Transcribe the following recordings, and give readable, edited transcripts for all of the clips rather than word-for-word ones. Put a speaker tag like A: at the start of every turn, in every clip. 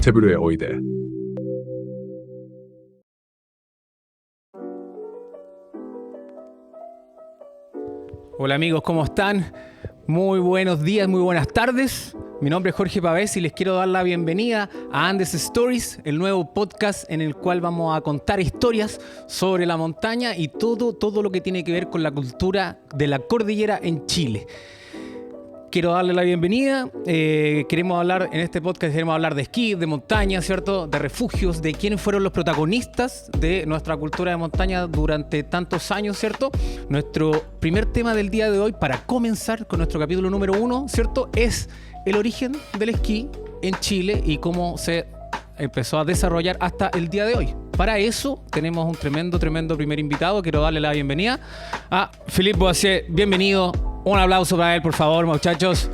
A: 제부르의 오이대.
B: Hola amigos, ¿cómo están? Muy buenos días, muy buenas tardes. Mi nombre es Jorge Pavés y les quiero dar la bienvenida a Andes Stories, el nuevo podcast en el cual vamos a contar historias sobre la montaña y todo lo que tiene que ver con la cultura de la cordillera en Chile. Quiero darle la bienvenida. Queremos hablar en este podcast, queremos hablar de esquí, de montaña, ¿cierto? De refugios, de quiénes fueron los protagonistas de nuestra cultura de montaña durante tantos años, ¿cierto? Nuestro primer tema del día de hoy, para comenzar con nuestro capítulo número 1, ¿cierto? Es el origen del esquí en Chile y cómo se empezó a desarrollar hasta el día de hoy. Para eso tenemos un tremendo primer invitado. Quiero darle la bienvenida a Philippe Boissier. Bienvenido. Un aplauso para él, por favor, muchachos.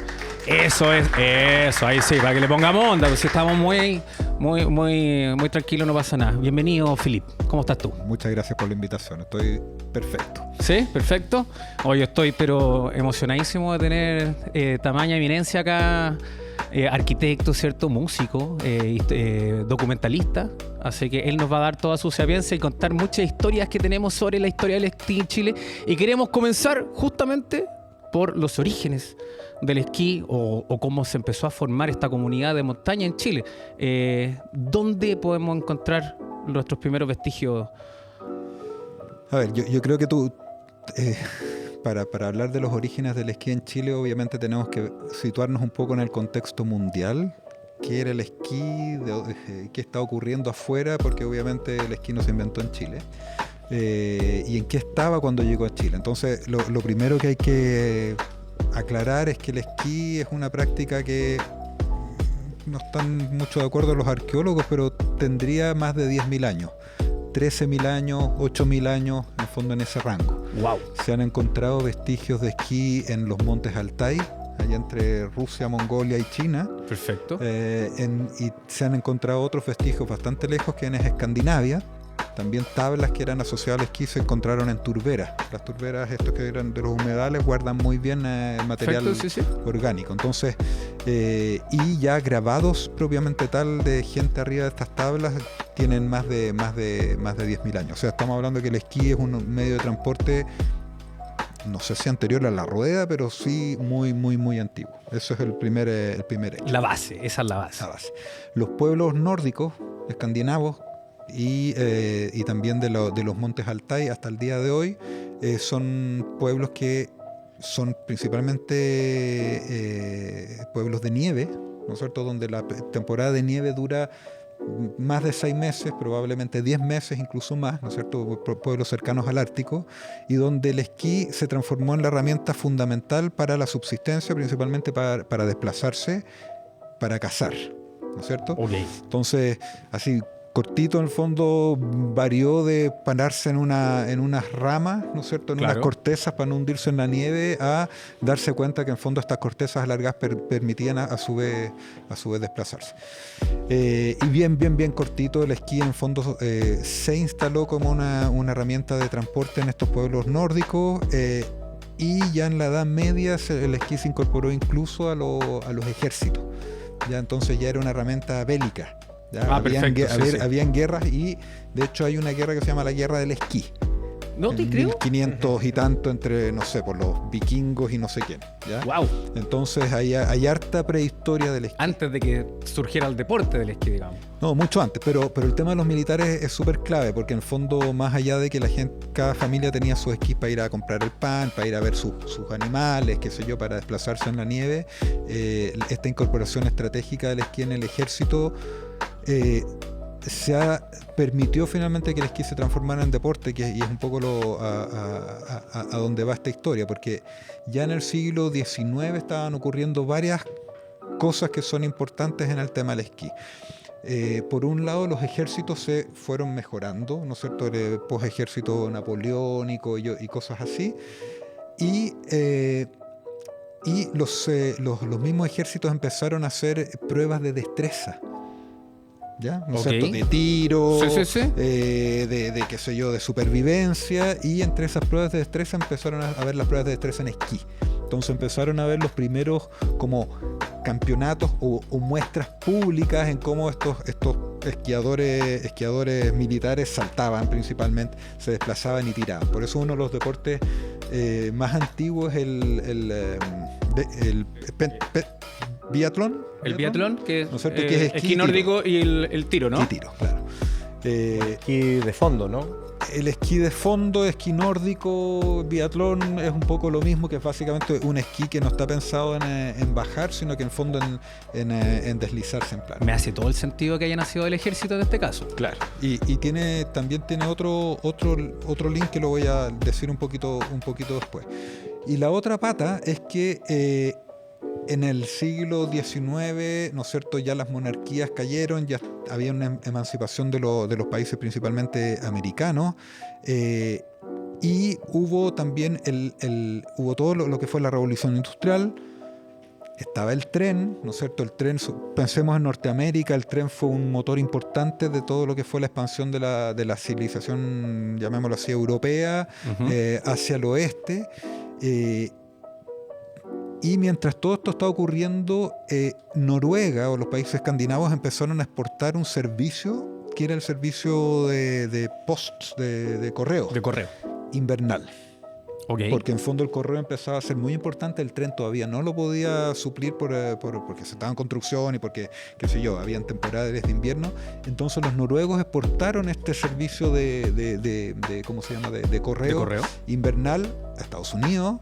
B: Eso, ahí sí, para que le pongamos onda, porque si estamos muy tranquilos no pasa nada. Bienvenido, Philippe. ¿Cómo estás tú?
C: Muchas gracias por la invitación, estoy perfecto.
B: ¿Sí? Perfecto. Hoy estoy pero emocionadísimo de tener tamaña eminencia acá. Arquitecto, ¿cierto? Músico, documentalista. Así que él nos va a dar toda su sapiencia y contar muchas historias que tenemos sobre la historia del esquí en Chile. Y queremos comenzar justamente por los orígenes del esquí o cómo se empezó a formar esta comunidad de montaña en Chile. ¿Dónde podemos encontrar nuestros primeros vestigios?
C: A ver, yo creo que tú... Para hablar de los orígenes del esquí en Chile, obviamente tenemos que situarnos un poco en el contexto mundial. ¿Qué era el esquí? ¿Qué está ocurriendo afuera? Porque obviamente el esquí no se inventó en Chile. ¿Y en qué estaba cuando llegó a Chile? Entonces, lo primero que hay que aclarar es que el esquí es una práctica que no están mucho de acuerdo los arqueólogos, pero tendría más de 10.000 años. 13.000 años, 8.000 años, en el fondo en ese rango.
B: Wow.
C: Se han encontrado vestigios de esquí en los montes Altai, allá entre Rusia, Mongolia y China.
B: Perfecto.
C: Y se han encontrado otros vestigios bastante lejos que en Escandinavia. También tablas que eran asociadas al esquí se encontraron en turberas. Las turberas, estos que eran de los humedales, guardan muy bien el material orgánico. Entonces, y ya grabados propiamente tal de gente arriba de estas tablas tienen más de 10.000 años. O sea, estamos hablando que el esquí es un medio de transporte, no sé si anterior a la rueda, pero sí muy antiguo. Eso es el primer hecho.
B: La base, esa es la base.
C: Los pueblos nórdicos, escandinavos, y también de los montes Altai hasta el día de hoy son pueblos que son principalmente pueblos de nieve, ¿no es cierto?, donde la temporada de nieve dura más de 6 meses, probablemente 10 meses, incluso más, ¿no es cierto?, pueblos cercanos al Ártico, y donde el esquí se transformó en la herramienta fundamental para la subsistencia, principalmente para desplazarse, para cazar, ¿no es cierto?
B: Okay.
C: Entonces, así cortito, en el fondo, varió de pararse en unas ramas, ¿no es cierto?, en unas cortezas para no hundirse en la nieve, a darse cuenta que en el fondo estas cortezas alargadas permitían a su vez desplazarse. Y bien cortito, el esquí en el fondo se instaló como una herramienta de transporte en estos pueblos nórdicos, y ya en la Edad Media el esquí se incorporó incluso a los ejércitos. Ya entonces ya era una herramienta bélica. Habían guerras, y de hecho hay una guerra que se llama la Guerra del Esquí.
B: No te creo.
C: 1500 y tanto entre, no sé, por los vikingos y no sé quién, ¿ya?
B: Wow.
C: Entonces hay harta prehistoria del esquí.
B: Antes de que surgiera el deporte del esquí, digamos.
C: No, mucho antes, pero el tema de los militares es súper clave, porque en el fondo, más allá de que cada familia tenía sus esquís para ir a comprar el pan, para ir a ver sus animales, qué sé yo, para desplazarse en la nieve, esta incorporación estratégica del esquí en el ejército permitió finalmente que el esquí se transformara en deporte, y es un poco a donde va esta historia, porque ya en el siglo XIX estaban ocurriendo varias cosas que son importantes en el tema del esquí. Por un lado, los ejércitos se fueron mejorando, ¿no es cierto?, el post-ejército napoleónico y cosas así, y los mismos ejércitos empezaron a hacer pruebas de destreza, ¿ya? ¿No es cierto? De tiro, de qué sé yo, de supervivencia, y entre esas pruebas de destreza empezaron a ver las pruebas de destreza en esquí. Entonces empezaron a ver los primeros como campeonatos o muestras públicas en cómo estos esquiadores militares saltaban principalmente, se desplazaban y tiraban. Por eso uno de los deportes más antiguos es el biatlón.
B: El biatlón, que es,
C: ¿no es cierto? Que es
B: esquí nórdico y el tiro, ¿no?
C: Y tiro, claro.
A: Esquí de fondo, ¿no?
C: El esquí de fondo, esquí nórdico, biatlón es un poco lo mismo, que es básicamente un esquí que no está pensado en bajar, sino que en fondo en deslizarse en plano.
B: Me hace todo el sentido que haya nacido del ejército en este caso.
C: Claro. Y también tiene otro link que lo voy a decir un poquito después. Y la otra pata es que en el siglo XIX, ¿no es cierto?, ya las monarquías cayeron, ya había una emancipación de los países principalmente americanos, y hubo también hubo todo lo que fue la revolución industrial. Estaba el tren, ¿no es cierto? El tren, pensemos en Norteamérica, el tren fue un motor importante de todo lo que fue la expansión de la civilización, llamémoslo así, europea, hacia el oeste. Y mientras todo esto estaba ocurriendo, Noruega o los países escandinavos empezaron a exportar un servicio que era el servicio de post, de correo.
B: De correo.
C: Invernal.
B: Okay.
C: Porque en fondo el correo empezaba a ser muy importante, el tren todavía no lo podía suplir porque se estaba en construcción y porque, qué sé yo, habían temporadas de invierno. Entonces los noruegos exportaron este servicio de ¿cómo se llama?, de correo invernal a Estados Unidos,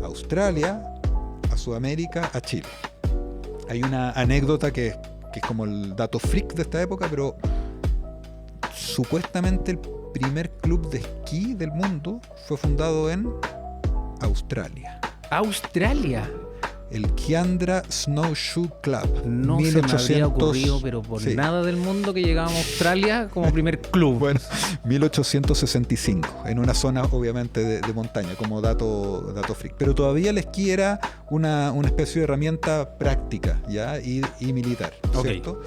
C: a Australia, a Sudamérica, a Chile. Hay una anécdota que es como el dato freak de esta época, pero supuestamente el primer club de esquí del mundo fue fundado en Australia.
B: ¿Australia?
C: El Kiandra Snowshoe Club.
B: No 1800, se me había ocurrido, pero por nada del mundo que llegábamos a Australia como primer club.
C: Bueno, 1865, en una zona obviamente de montaña, como dato freak. Pero todavía el esquí era una especie de herramienta práctica, ¿ya? Y militar, ¿cierto?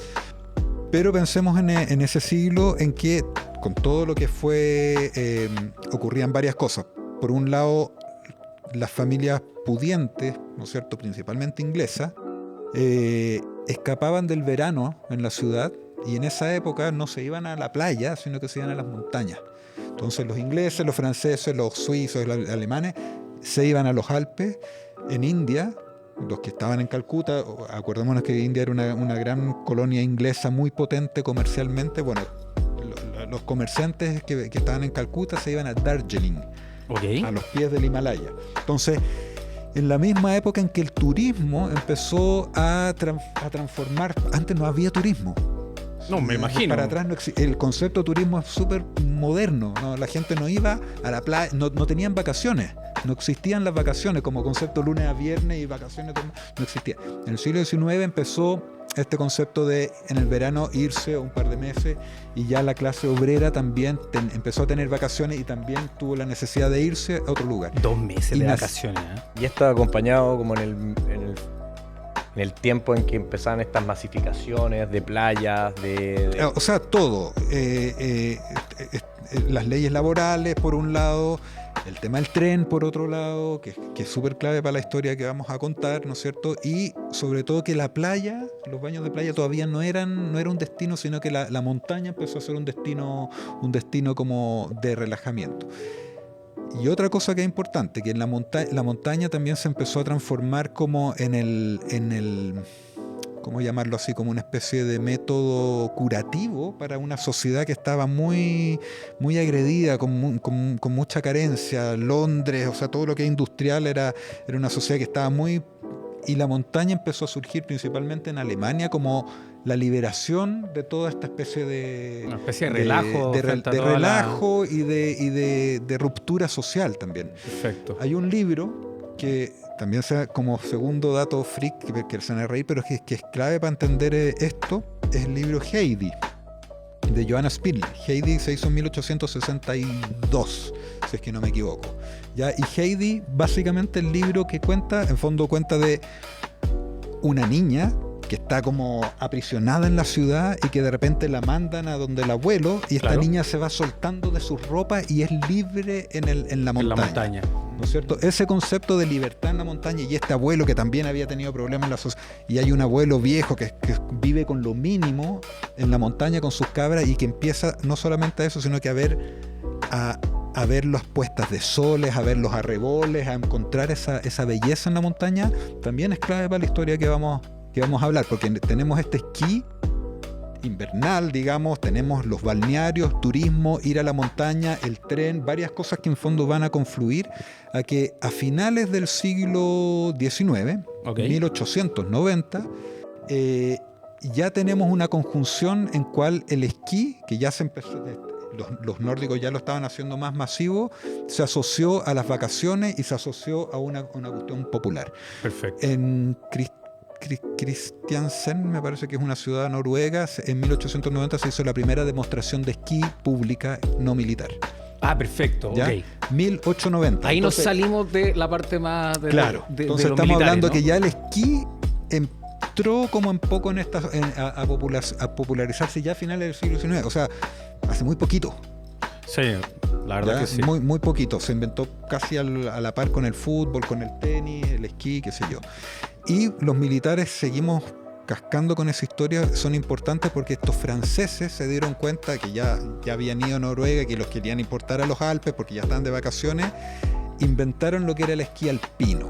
C: Pero pensemos en ese siglo en que, con todo lo que fue, ocurrían varias cosas. Por un lado, las familias pudientes, ¿no es cierto?, principalmente inglesas, escapaban del verano en la ciudad, y en esa época no se iban a la playa, sino que se iban a las montañas. Entonces los ingleses, los franceses, los suizos, los alemanes se iban a los Alpes. En India, los que estaban en Calcuta, acordémonos que India era una gran colonia inglesa muy potente comercialmente. Bueno, los comerciantes que estaban en Calcuta se iban a Darjeeling, a los pies del Himalaya. Entonces, en la misma época en que el turismo empezó a transformar, antes no había turismo.
B: No, me imagino.
C: Para atrás el concepto de turismo es súper moderno, ¿no? La gente no iba a la playa, no tenían vacaciones, no existían las vacaciones como concepto lunes a viernes y vacaciones, no existía. En el siglo XIX empezó este concepto de en el verano irse un par de meses, y ya la clase obrera también empezó a tener vacaciones y también tuvo la necesidad de irse a otro lugar.
B: 2 meses de vacaciones, ¿eh?
A: Y esto acompañado como en el tiempo en que empezaban estas masificaciones de playas,
C: O sea, todo. Las leyes laborales, por un lado, el tema del tren, por otro lado, que es súper clave para la historia que vamos a contar, ¿no es cierto? Y sobre todo que la playa, los baños de playa todavía no era un destino, sino que la montaña empezó a ser un destino como de relajamiento. Y otra cosa que es importante, que en la montaña también se empezó a transformar como en el ¿cómo llamarlo así? Como una especie de método curativo para una sociedad que estaba muy, muy agredida, con mucha carencia. Londres, o sea, todo lo que es industrial era una sociedad que estaba muy... Y la montaña empezó a surgir principalmente en Alemania como la liberación de toda esta especie de...
B: Una especie de relajo.
C: De relajo y de ruptura social también.
B: Perfecto.
C: Hay un libro que también sea como segundo dato freak, que se van a reír, pero que es clave para entender esto, es el libro Heidi, de Johanna Spindler. Heidi se hizo en 1862, si es que no me equivoco. ¿Ya? Y Heidi, básicamente el libro que cuenta, en fondo cuenta de una niña que está como aprisionada en la ciudad y que de repente la mandan a donde el abuelo y esta
B: Claro.
C: niña se va soltando de sus ropas y es libre en la montaña. ¿No es cierto? Ese concepto de libertad en la montaña y este abuelo que también había tenido problemas en la sociedad, y hay un abuelo viejo que vive con lo mínimo en la montaña con sus cabras y que empieza no solamente a eso, sino que a ver las puestas de soles, a ver los arreboles, a encontrar esa belleza en la montaña, también es clave para la historia que vamos a hablar, porque tenemos este esquí invernal, digamos, tenemos los balnearios, turismo, ir a la montaña, el tren, varias cosas que en fondo van a confluir a que a finales del siglo XIX, 1890, ya tenemos una conjunción en cual el esquí, que ya se empezó, los nórdicos ya lo estaban haciendo más masivo, se asoció a las vacaciones y se asoció a una cuestión popular.
B: Perfecto.
C: En Kristiansand, me parece que es una ciudad noruega, en 1890 se hizo la primera demostración de esquí pública no militar.
B: Ah, perfecto,
C: ¿Ya?
B: ok.
C: 1890.
B: Ahí
C: Entonces,
B: nos salimos de la parte más de,
C: claro,
B: de
C: entonces
B: los
C: estamos
B: militares,
C: hablando
B: ¿no?
C: que ya el esquí entró como un poco a popularizarse ya a finales del siglo XIX, o sea, hace muy poquito.
B: Sí, la verdad
C: ¿Ya?
B: que sí.
C: Muy, muy poquito. Se inventó casi a la par con el fútbol, con el tenis, el esquí, qué sé yo. Y los militares seguimos cascando con esa historia, son importantes porque estos franceses se dieron cuenta que ya habían ido a Noruega, que los querían importar a los Alpes porque ya estaban de vacaciones, inventaron lo que era el esquí alpino.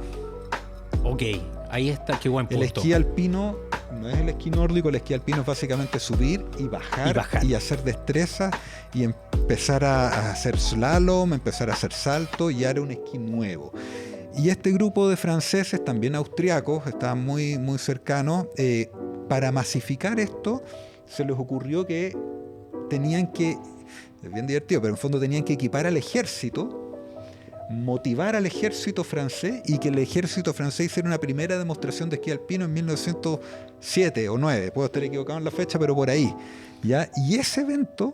B: Ok, ahí está, qué buen punto.
C: El esquí alpino no es el esquí nórdico, el esquí alpino es básicamente subir y bajar y hacer destrezas y empezar a hacer slalom, empezar a hacer salto y era un esquí nuevo. Y este grupo de franceses, también austriacos, estaban muy, muy cercanos, para masificar esto se les ocurrió que tenían que, es bien divertido, pero en fondo tenían que equipar al ejército, motivar al ejército francés y que el ejército francés hiciera una primera demostración de esquí alpino en 1907 o 9, puedo estar equivocado en la fecha, pero por ahí, ¿ya? Y ese evento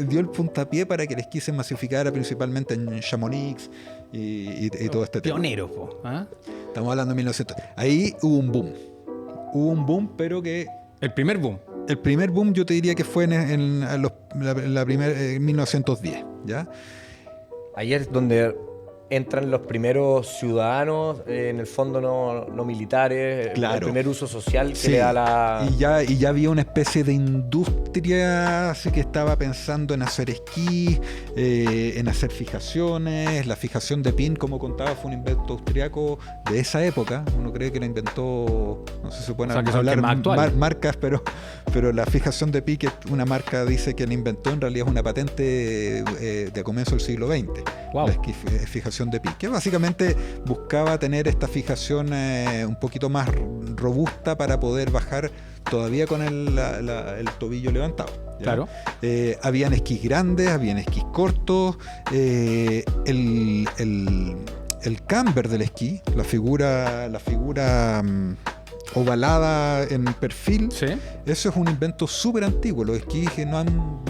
C: dio el puntapié para que el esquí se masificara principalmente en Chamonix y todo este tema.
B: Pionero, po, ¿ah?
C: Estamos hablando de 1900. Ahí hubo un boom, pero que
B: El primer boom.
C: el primer boom yo te diría que fue en 1910, ¿ya?
A: Ahí es donde entran los primeros ciudadanos, en el fondo no militares,
C: Claro.
A: el primer uso social que
C: Sí,
A: le da la...
C: y ya había una especie de industria así que estaba pensando en hacer esquí, en hacer fijaciones. La fijación de pin, como contaba, fue un invento austriaco de esa época. Uno cree que la inventó, no sé si se pueden hablar marcas, pero la fijación de pin, que una marca dice que la inventó, en realidad es una patente de comienzo del siglo XX.
B: Wow.
C: La fijación de pin, que básicamente buscaba tener esta fijación un poquito más robusta para poder bajar todavía con el tobillo levantado, ¿ya?
B: Claro.
C: Habían esquís grandes, habían esquís cortos, el camber del esquí, la figura ovalada en perfil,
B: Sí.
C: eso es un invento súper antiguo. Los esquís que no han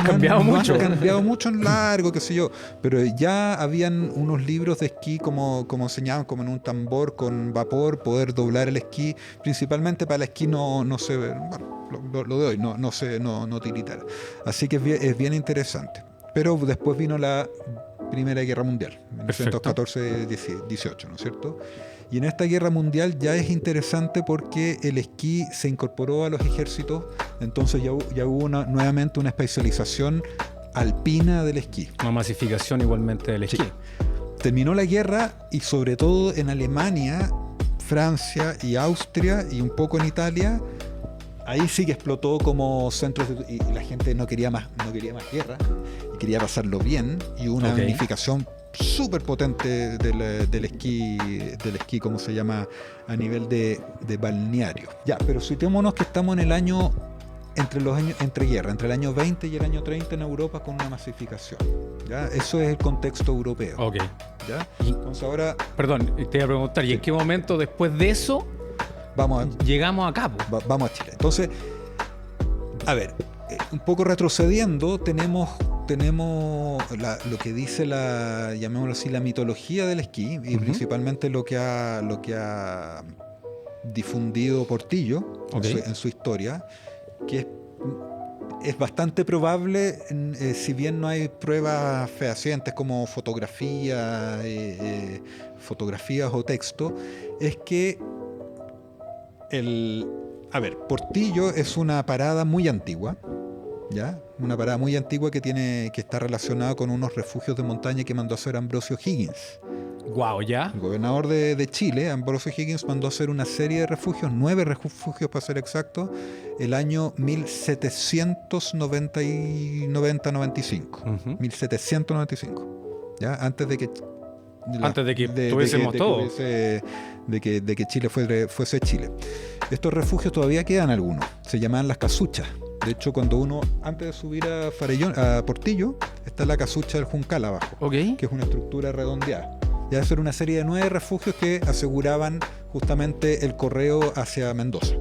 B: cambiado mucho.
C: Han cambiado mucho en largo, qué sé yo, pero ya habían unos libros de esquí como enseñaban, como en un tambor con vapor, poder doblar el esquí, principalmente para el esquí no se ve, bueno, lo de hoy, no tiritar. Así que es bien interesante. Pero después vino la Primera Guerra Mundial, 1914-18, ¿no es cierto? Y en esta guerra mundial ya es interesante porque el esquí se incorporó a los ejércitos, entonces ya hubo nuevamente una especialización alpina del esquí.
B: Una masificación igualmente del esquí.
C: Sí. Terminó la guerra y sobre todo en Alemania, Francia y Austria y un poco en Italia, ahí sí que explotó como centros y la gente no quería más guerra y quería pasarlo bien, y una unificación súper potente del esquí, ¿cómo se llama? A nivel de balneario. Ya, pero situémonos que estamos en el año entre guerra, entre el año 20 y el año 30 en Europa, con una masificación. ¿Ya? Eso es el contexto europeo.
B: Ok.
C: ¿Ya? Entonces ahora
B: Perdón, te iba a preguntar, ¿y en qué momento después de eso llegamos acá?
C: Vamos a Chile. Entonces, a ver, un poco retrocediendo, tenemos lo que dice llamémoslo así, la mitología del esquí, y principalmente lo que ha difundido Portillo en su historia, que es bastante probable, si bien no hay pruebas fehacientes como fotografías o texto, es que Portillo es una parada muy antigua, ¿ya? Una parada muy antigua que está relacionada con unos refugios de montaña que mandó a hacer Ambrosio Higgins.
B: Wow, ¿ya?
C: El gobernador de Chile, Ambrosio Higgins, mandó a hacer una serie de refugios, 9 refugios para ser exacto, el año 1795. 1795. ¿Ya? Antes de que
B: tuviésemos todo.
C: De que Chile fuese Chile. Estos refugios todavía quedan algunos. Se llamaban las casuchas. De hecho, cuando uno, antes de subir a Portillo, está la casucha del Juncal abajo, que es una estructura redondeada. Ya eso era una serie de 9 refugios que aseguraban justamente el correo hacia Mendoza.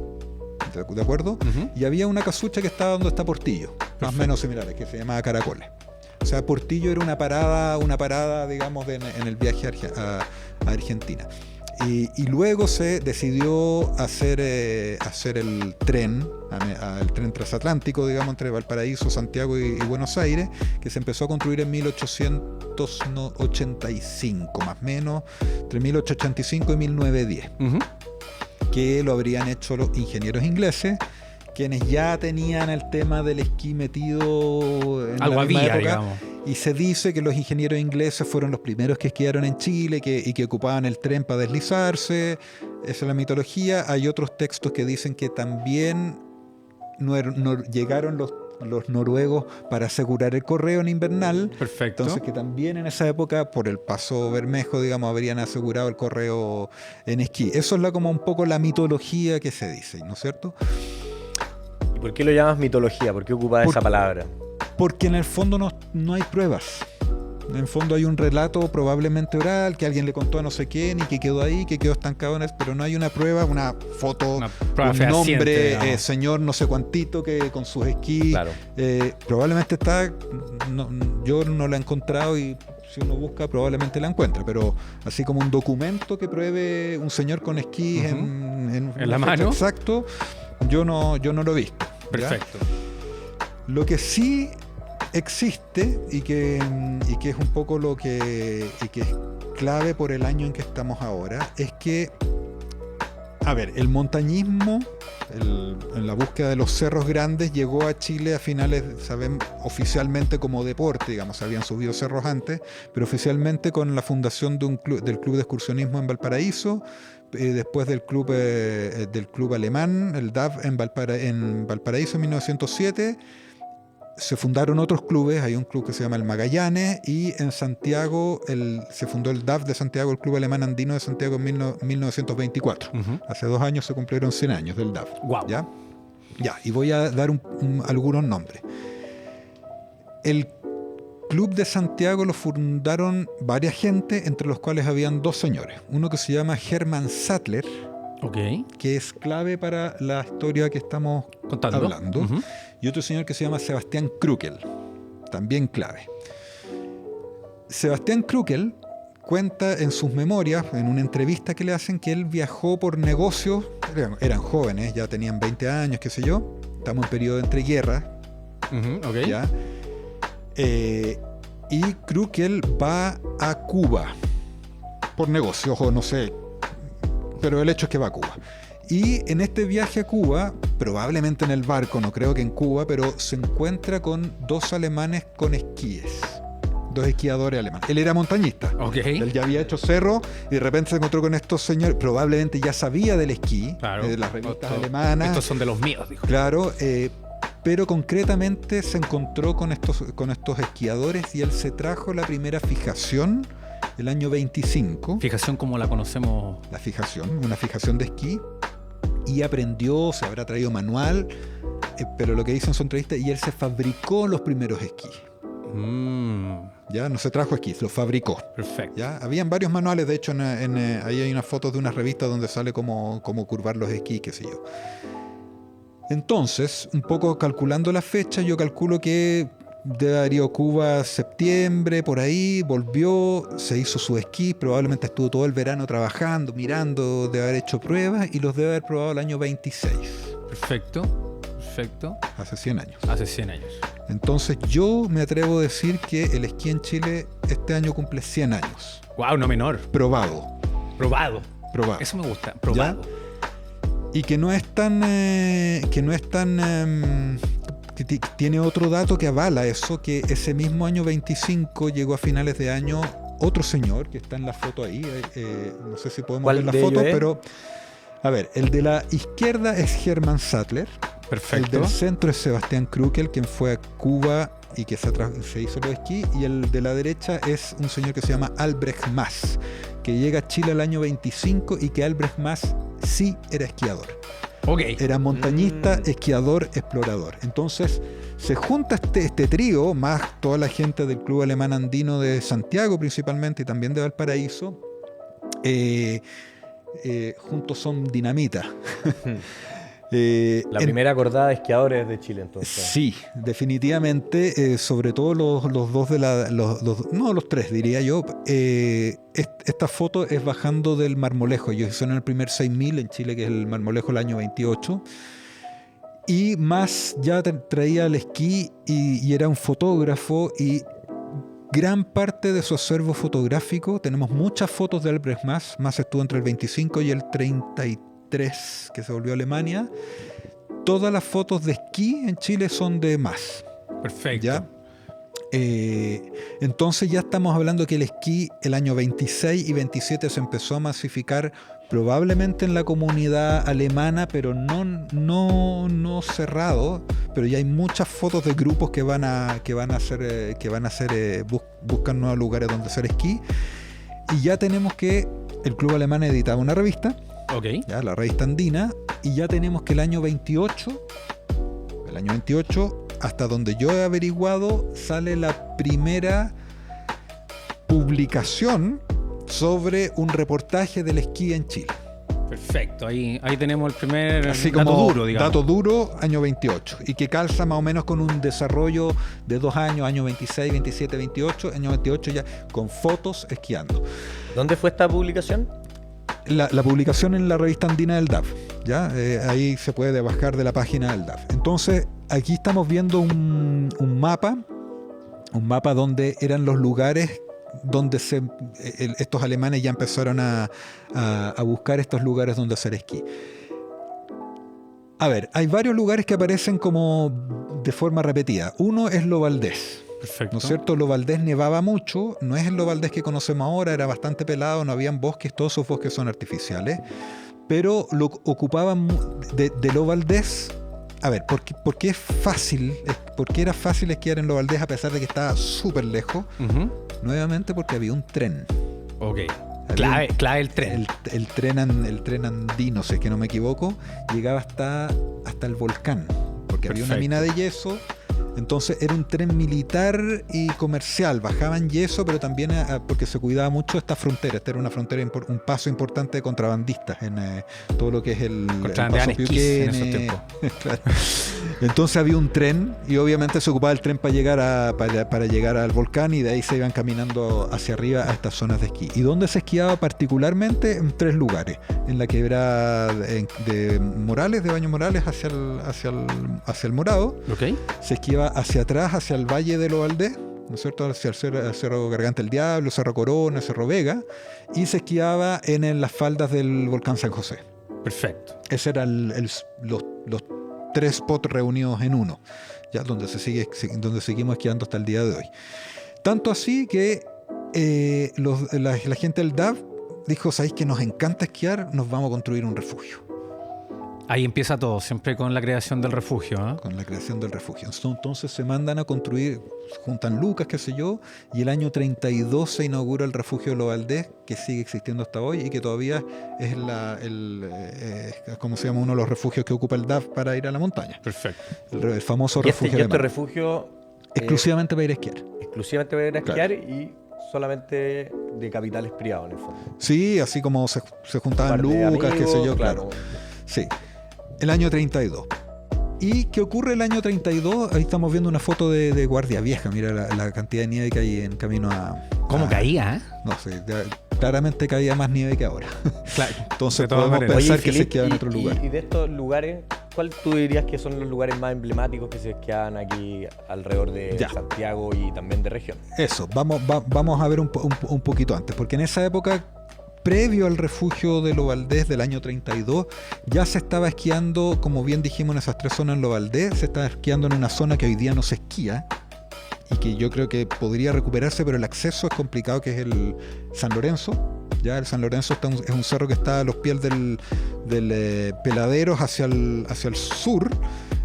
C: ¿De acuerdo? Y había una casucha que estaba donde está Portillo, más o menos similares, que se llamaba Caracoles. O sea, Portillo era una parada, digamos, en el viaje a Argentina. Y luego se decidió hacer el tren transatlántico, digamos, entre Valparaíso, Santiago y Buenos Aires, que se empezó a construir en 1885, más o menos, entre 1885 y 1910, que lo habrían hecho los ingenieros ingleses, quienes ya tenían el tema del esquí metido en
B: algo
C: la misma época,
B: digamos.
C: Y se dice que los ingenieros ingleses fueron los primeros que esquiaron en Chile y que ocupaban el tren para deslizarse. Esa es la mitología. Hay otros textos que dicen que también llegaron los noruegos para asegurar el correo en invernal.
B: Perfecto.
C: Entonces que también en esa época, por el paso Bermejo, digamos, habrían asegurado el correo en esquí. Eso es como un poco la mitología que se dice, ¿no es cierto?
A: ¿Y por qué lo llamas mitología? ¿Por qué ocupas esa palabra?
C: Porque en el fondo no hay pruebas. En el fondo hay un relato probablemente oral que alguien le contó a no sé quién y que quedó ahí, que quedó estancado en eso, pero no hay una prueba, una foto, un nombre, señor no sé cuantito que con sus esquís.
A: Claro.
C: Probablemente está, yo no la he encontrado y si uno busca probablemente la encuentra, pero así como un documento que pruebe un señor con esquís en
B: la mano.
C: Exacto, yo no lo he visto.
B: Perfecto.
C: ¿Ya? Lo que sí existe y que es un poco lo que es clave por el año en que estamos ahora es que, el montañismo en la búsqueda de los cerros grandes llegó a Chile a finales, oficialmente como deporte, digamos, habían subido cerros antes, pero oficialmente con la fundación del Club de Excursionismo en Valparaíso, después del club alemán, el DAF en Valparaíso en 1907. Se fundaron otros clubes, hay un club que se llama el Magallanes, y en Santiago se fundó el DAF de Santiago, el Club Alemán Andino de Santiago en 1924. Hace 2 años se cumplieron 100 años del DAF.
B: Wow.
C: ¿Ya? Y voy a dar algunos nombres. El Club de Santiago lo fundaron varias gente, entre los cuales habían 2 señores. Uno que se llama Hermann Sattler, que es clave para la historia que estamos hablando, y otro señor que se llama Sebastián Krückel, también clave. Sebastián Krückel cuenta en sus memorias, en una entrevista que le hacen, que él viajó por negocios, eran jóvenes, ya tenían 20 años, qué sé yo, estamos en periodo de entreguerras, ¿ya? Y Krückel va a Cuba por negocios, o no sé, pero el hecho es que va a Cuba. Y en este viaje a Cuba, probablemente en el barco, no creo que en Cuba, pero se encuentra con 2 alemanes con esquíes. 2 esquiadores alemanes. Él era montañista. Él ya había hecho cerro y de repente se encontró con estos señores. Probablemente ya sabía del esquí, de las revistas alemanas.
B: Estos son de los míos, dijo.
C: Claro, pero concretamente se encontró con estos esquiadores y él se trajo la primera fijación el año 25.
B: Fijación como la conocemos.
C: La fijación, una fijación de esquí. Y aprendió, se habrá traído manual, pero lo que dicen son entrevistas, y él se fabricó los primeros esquís. Ya no se trajo esquís, los fabricó.
B: Perfecto.
C: ¿Ya? Habían varios manuales, de hecho ahí hay unas fotos de unas revistas donde sale cómo curvar los esquís, qué sé yo. Entonces, un poco calculando la fecha, yo calculo que debe haber ido a Cuba septiembre, por ahí, volvió, se hizo su esquí, probablemente estuvo todo el verano trabajando, mirando, debe haber hecho pruebas y los debe haber probado el año 26.
B: Perfecto.
C: Hace 100 años.
B: Hace 100 años.
C: Entonces yo me atrevo a decir que el esquí en Chile este año cumple 100 años.
B: Wow, no menor.
C: Probado.
B: Eso me gusta, probado.
C: ¿Ya? Y que no es tan... tiene otro dato que avala eso, que ese mismo año 25 llegó a finales de año otro señor, que está en la foto ahí, no sé si podemos ver la foto, pero... A ver, el de la izquierda es Hermann Sattler.
B: Perfecto.
C: El del centro es Sebastián Krukel, quien fue a Cuba y que se hizo los esquí. Y el de la derecha es un señor que se llama Albrecht Maas, que llega a Chile el año 25 y que Albrecht Maas sí era esquiador.
B: Okay.
C: Era montañista, esquiador, explorador. Entonces se junta este trío, más toda la gente del Club Alemán Andino de Santiago principalmente y también de Valparaíso. Juntos son dinamita.
A: La primera acordada de esquiadores de Chile, entonces.
C: Sí, definitivamente, sobre todo los dos los tres diría yo. Esta foto es bajando del Marmolejo. Ellos hicieron el primer 6000 en Chile, que es el Marmolejo el año 28. Y Maas ya traía el esquí y era un fotógrafo y gran parte de su acervo fotográfico, tenemos muchas fotos de Albrecht Maas. Maas estuvo entre el 25 y el 33, que se volvió a Alemania. Todas las fotos de esquí en Chile son de Maas.
B: Perfecto.
C: ¿Ya? Entonces ya estamos hablando que el esquí el año 26 y 27 se empezó a masificar probablemente en la comunidad alemana, pero no cerrado. Pero ya hay muchas fotos de grupos que buscan nuevos lugares donde hacer esquí. Y ya tenemos que el Club Alemán editaba una revista, ya, la revista Andina, y ya tenemos que el año 28, hasta donde yo he averiguado, sale la primera publicación sobre un reportaje del esquí en Chile.
B: Perfecto, ahí tenemos el primer
C: así
B: dato
C: como
B: duro, digamos.
C: Dato duro, año 28. Y que calza más o menos con un desarrollo de 2 años, año 26, 27, 28, año 28 ya con fotos esquiando.
A: ¿Dónde fue esta publicación?
C: La publicación en la revista andina del DAF. ¿Ya? Ahí se puede bajar de la página del DAF. Entonces, aquí estamos viendo un mapa donde eran los lugares donde estos alemanes ya empezaron a buscar estos lugares donde hacer esquí. A ver, hay varios lugares que aparecen como de forma repetida. Uno es Lo Valdés.
B: Perfecto.
C: ¿No es cierto? Lo Valdés nevaba mucho, no es el Lo Valdés que conocemos ahora, era bastante pelado, no habían bosques, todos esos bosques son artificiales, pero lo ocupaban de Lo Valdés. A ver, ¿por qué es fácil? ¿Por qué era fácil esquiar en Lo Valdés a pesar de que estaba súper lejos? Nuevamente porque había un tren.
B: Ok. Clave el tren.
C: El tren andino, si es que no me equivoco, llegaba hasta el volcán, porque había una mina de yeso. Entonces era un tren militar y comercial, bajaban yeso, pero también porque se cuidaba mucho esta frontera. Esta era una frontera, un paso importante de contrabandistas en todo lo que es el paso Piuquén, en esos tiempos. Claro. Entonces había un tren y obviamente se ocupaba el tren para llegar al volcán, y de ahí se iban caminando hacia arriba a estas zonas de esquí. ¿Y dónde se esquiaba particularmente? En 3 lugares. En la quebrada de Morales, de Baño Morales, hacia el Morado.
B: Okay.
C: Se esquiaba hacia atrás, hacia el Valle de Lo Valdés, ¿no es cierto? Hacia el Cerro Garganta del Diablo, Cerro Corona, Cerro Vega, y se esquiaba en las faldas del volcán San José.
B: Perfecto.
C: Ese eran los 3 spots reunidos en uno, ya donde seguimos esquiando hasta el día de hoy. Tanto así que la gente del DAF dijo: ¿sabéis que nos encanta esquiar? Nos vamos a construir un refugio.
B: Ahí empieza todo, siempre con la creación del refugio, ¿eh?
C: Con la creación del refugio. Entonces se mandan a construir, juntan lucas, qué sé yo, y el año 32 se inaugura el refugio de Lo Valdés, que sigue existiendo hasta hoy y que todavía es como se llama, uno de los refugios que ocupa el DAF para ir a la montaña.
B: Perfecto.
C: El famoso
A: refugio.
C: ¿Y
A: este refugio?
C: Exclusivamente para ir a esquiar.
A: Exclusivamente para ir a esquiar, claro. Y solamente de capitales privados, en el fondo.
C: Sí, así como se juntaban lucas, qué sé yo, claro. Sí. El año 32. ¿Y qué ocurre el año 32? Ahí estamos viendo una foto de Guardia Vieja. Mira la cantidad de nieve que hay en camino a...
B: ¿Cómo caía?
C: No sé, claramente caía más nieve que ahora.
B: Claro.
C: Entonces podemos pensar que se esquiaba en otro lugar.
A: Y de estos lugares, ¿cuál tú dirías que son los lugares más emblemáticos que se esquiaban aquí alrededor de Santiago y también de región?
C: Eso, vamos a ver un poquito antes, porque en esa época, previo al refugio de Lo Valdés del año 32, ya se estaba esquiando, como bien dijimos, en esas 3 zonas en Lo Valdés, se estaba esquiando en una zona que hoy día no se esquía, y que yo creo que podría recuperarse, pero el acceso es complicado, que es el San Lorenzo. Ya el San Lorenzo es un cerro que está a los pies del Peladeros hacia el sur,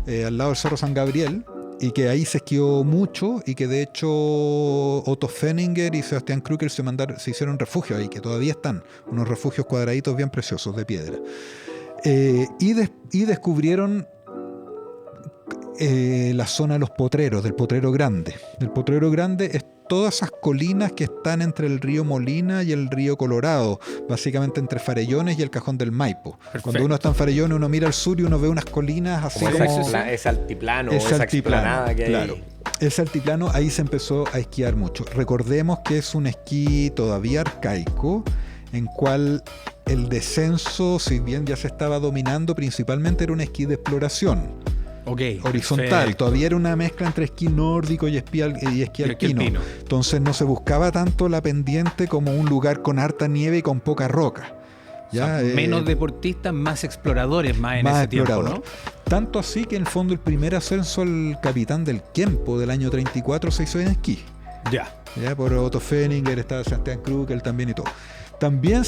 C: al lado del Cerro San Gabriel, y que ahí se esquió mucho, y que de hecho Otto Fenninger y Sebastián Krükel se hicieron refugio ahí, que todavía están, unos refugios cuadraditos bien preciosos de piedra. Y descubrieron la zona de los potreros, del Potrero Grande. El Potrero Grande es todas esas colinas que están entre el río Molina y el río Colorado, básicamente entre Farellones y el Cajón del Maipo. Perfecto. Cuando uno está en Farellones, uno mira al sur y uno ve unas colinas así como...
A: Ese altiplano, esa explanada que
C: claro.
A: hay.
C: Ese altiplano, ahí se empezó a esquiar mucho. Recordemos que es un esquí todavía arcaico, en cual el descenso, si bien ya se estaba dominando, principalmente era un esquí de exploración. Horizontal, perfecto. Todavía era una mezcla entre esquí nórdico y esquí alpino. Entonces no se buscaba tanto la pendiente como un lugar con harta nieve y con poca roca. ¿Ya?
B: O sea, menos deportistas, más exploradores más ese tiempo, ¿no?
C: Tanto así que en el fondo el primer ascenso al Capitán del Kempo del año 34 se hizo en esquí. Ya, por Otto Fenninger, estaba Sebastián Krükel también y todo. También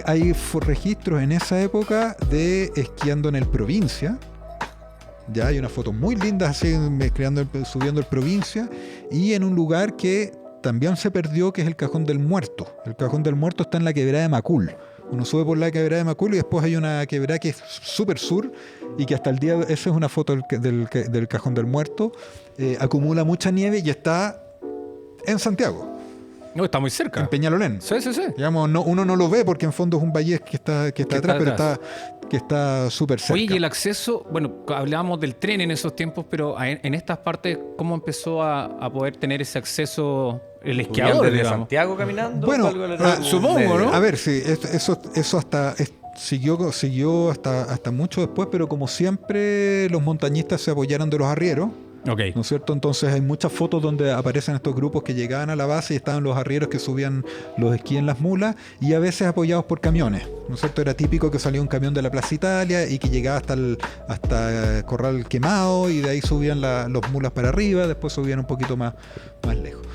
C: hay registros en esa época de esquiando en el Provincia. Ya hay unas fotos muy lindas así subiendo el Provincia, y en un lugar que también se perdió, que es el Cajón del Muerto. El Cajón del Muerto está en la quebrada de Macul. Uno sube por la quebrada de Macul y después hay una quebrada que es súper sur, y que hasta el día, esa es una foto del Cajón del Muerto, acumula mucha nieve y está en Santiago.
B: No, está muy cerca.
C: En Peñalolén.
B: Sí.
C: Digamos, uno no lo ve porque en fondo es un valle que está atrás, pero está súper cerca.
B: Oye, y el acceso, bueno, hablábamos del tren en esos tiempos, pero en estas partes, ¿cómo empezó a poder tener ese acceso el esquiador?
A: ¿Desde Santiago caminando?
C: Bueno,
B: supongo, ¿no?
C: A ver, sí, eso hasta... Siguió hasta mucho después, pero como siempre los montañistas se apoyaron de los arrieros. ¿No es cierto? Entonces hay muchas fotos donde aparecen estos grupos que llegaban a la base y estaban los arrieros que subían los esquís en las mulas, y a veces apoyados por camiones, ¿no es cierto? Era típico que salía un camión de la Plaza Italia y que llegaba hasta Corral Quemado, y de ahí subían los mulas para arriba, después subían un poquito más lejos.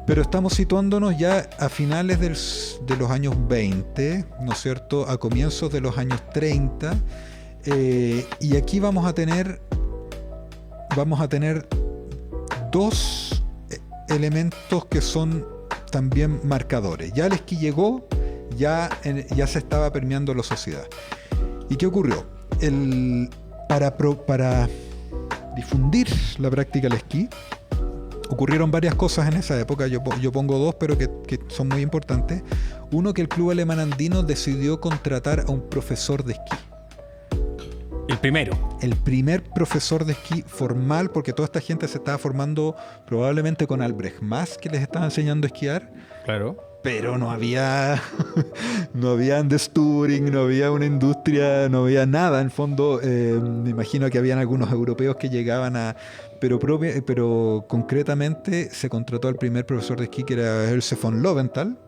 C: Pero estamos situándonos ya a finales de los años 20, ¿no es cierto? A comienzos de los años 30, y aquí vamos a tener 2 elementos que son también marcadores. Ya el esquí llegó, ya se estaba permeando la sociedad. ¿Y qué ocurrió? Para difundir la práctica del esquí, ocurrieron varias cosas en esa época. Yo pongo 2, pero que son muy importantes. Uno, que el Club Alemán Andino decidió contratar a un profesor de esquí. El primer profesor de esquí formal, porque toda esta gente se estaba formando probablemente con Albrecht Mass, que les estaba enseñando a esquiar.
B: Claro.
C: Pero no había Andestouring, no había una industria, no había nada. En el fondo, me imagino que habían algunos europeos que llegaban pero concretamente se contrató al primer profesor de esquí, que era Else von Loventhal,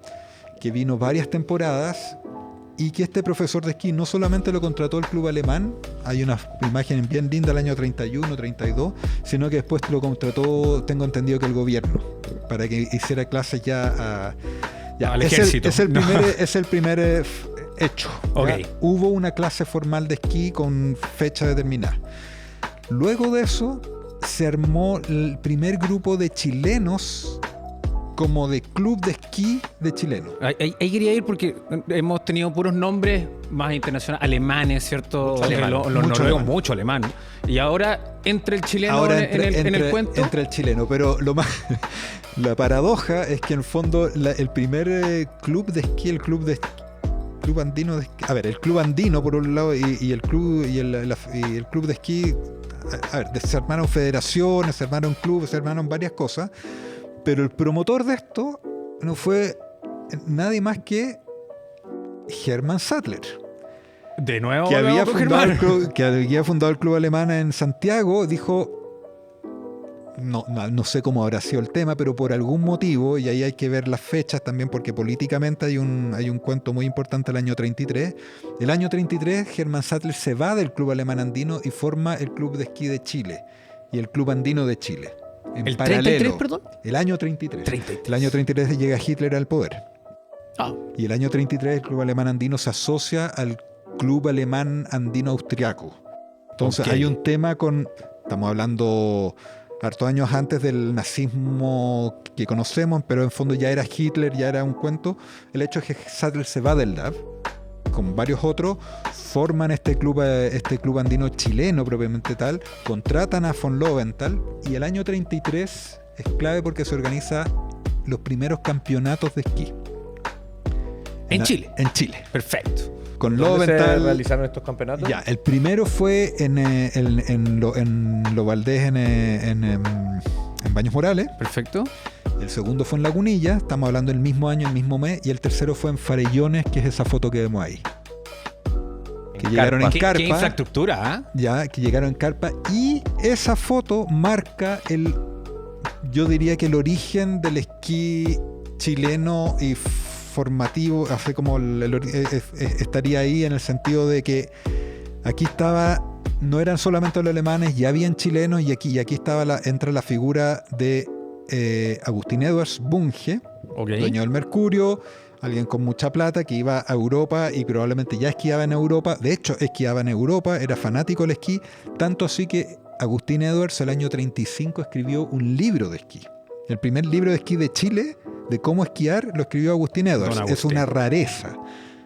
C: que vino varias temporadas. Y que este profesor de esquí no solamente lo contrató el club alemán, hay una imagen bien linda del año 31, 32, sino que después lo contrató, tengo entendido que el gobierno, para que hiciera clases al ejército. Es el primer hecho. Okay. Hubo una clase formal de esquí con fecha determinada. Luego de eso se armó el primer grupo de chilenos, como de club de esquí de chilenos.
B: Ahí quería ir porque hemos tenido puros nombres más internacionales, alemanes, ¿cierto? Los noruegos, mucho alemán. Y ahora entra el chileno en el cuento.
C: Entra el chileno, pero la paradoja es que en el fondo el primer club de esquí, el club andino de esquí, el club andino por un lado y el club de esquí se armaron federaciones, se armaron clubes, se armaron varias cosas, pero el promotor de esto no fue nadie más que Hermann Sattler.
B: De nuevo,
C: que había fundado el club alemán en Santiago. Dijo, no sé cómo habrá sido el tema, pero por algún motivo, y ahí hay que ver las fechas también, porque políticamente hay un cuento muy importante el año 33. El año 33, Hermann Sattler se va del club alemán andino y forma el Club de Esquí de Chile y el Club Andino de Chile.
B: ¿El 33, perdón?
C: El año 33. El año 33 llega Hitler al poder. Y el año 33 el Club Alemán Andino se asocia al Club Alemán Andino Austriaco. Entonces hay un tema estamos hablando hartos años antes del nazismo que conocemos, pero en fondo ya era Hitler, ya era un cuento. El hecho es que Sattler se va del DAF con varios otros, forman este club andino chileno propiamente tal, contratan a von Loventhal, y el año 33 es clave porque se organiza los primeros campeonatos de esquí.
B: ¿En Chile?
C: En Chile.
B: Perfecto.
C: Con Loventhal.
A: ¿Se realizaron estos campeonatos?
C: Ya, el primero fue en Lo Valdés, en Baños Morales.
B: Perfecto.
C: El segundo fue en Lagunilla, estamos hablando del mismo año, el mismo mes. Y el tercero fue en Farellones, que es esa foto que vemos ahí. Que llegaron en carpa.
B: ¿Qué infraestructura?
C: Ya, que llegaron en carpa. Y esa foto marca yo diría que el origen del esquí chileno y formativo, así como estaría ahí en el sentido de que aquí no eran solamente los alemanes, ya habían chilenos, y aquí entra la figura de Agustín Edwards Bunge, dueño del Mercurio, alguien con mucha plata que iba a Europa y probablemente ya esquiaba en Europa. De hecho, esquiaba en Europa, era fanático del esquí, tanto así que Agustín Edwards el año 35 escribió un libro de esquí. El primer libro de esquí de Chile, de cómo esquiar, lo escribió Agustín Edwards. Es una rareza.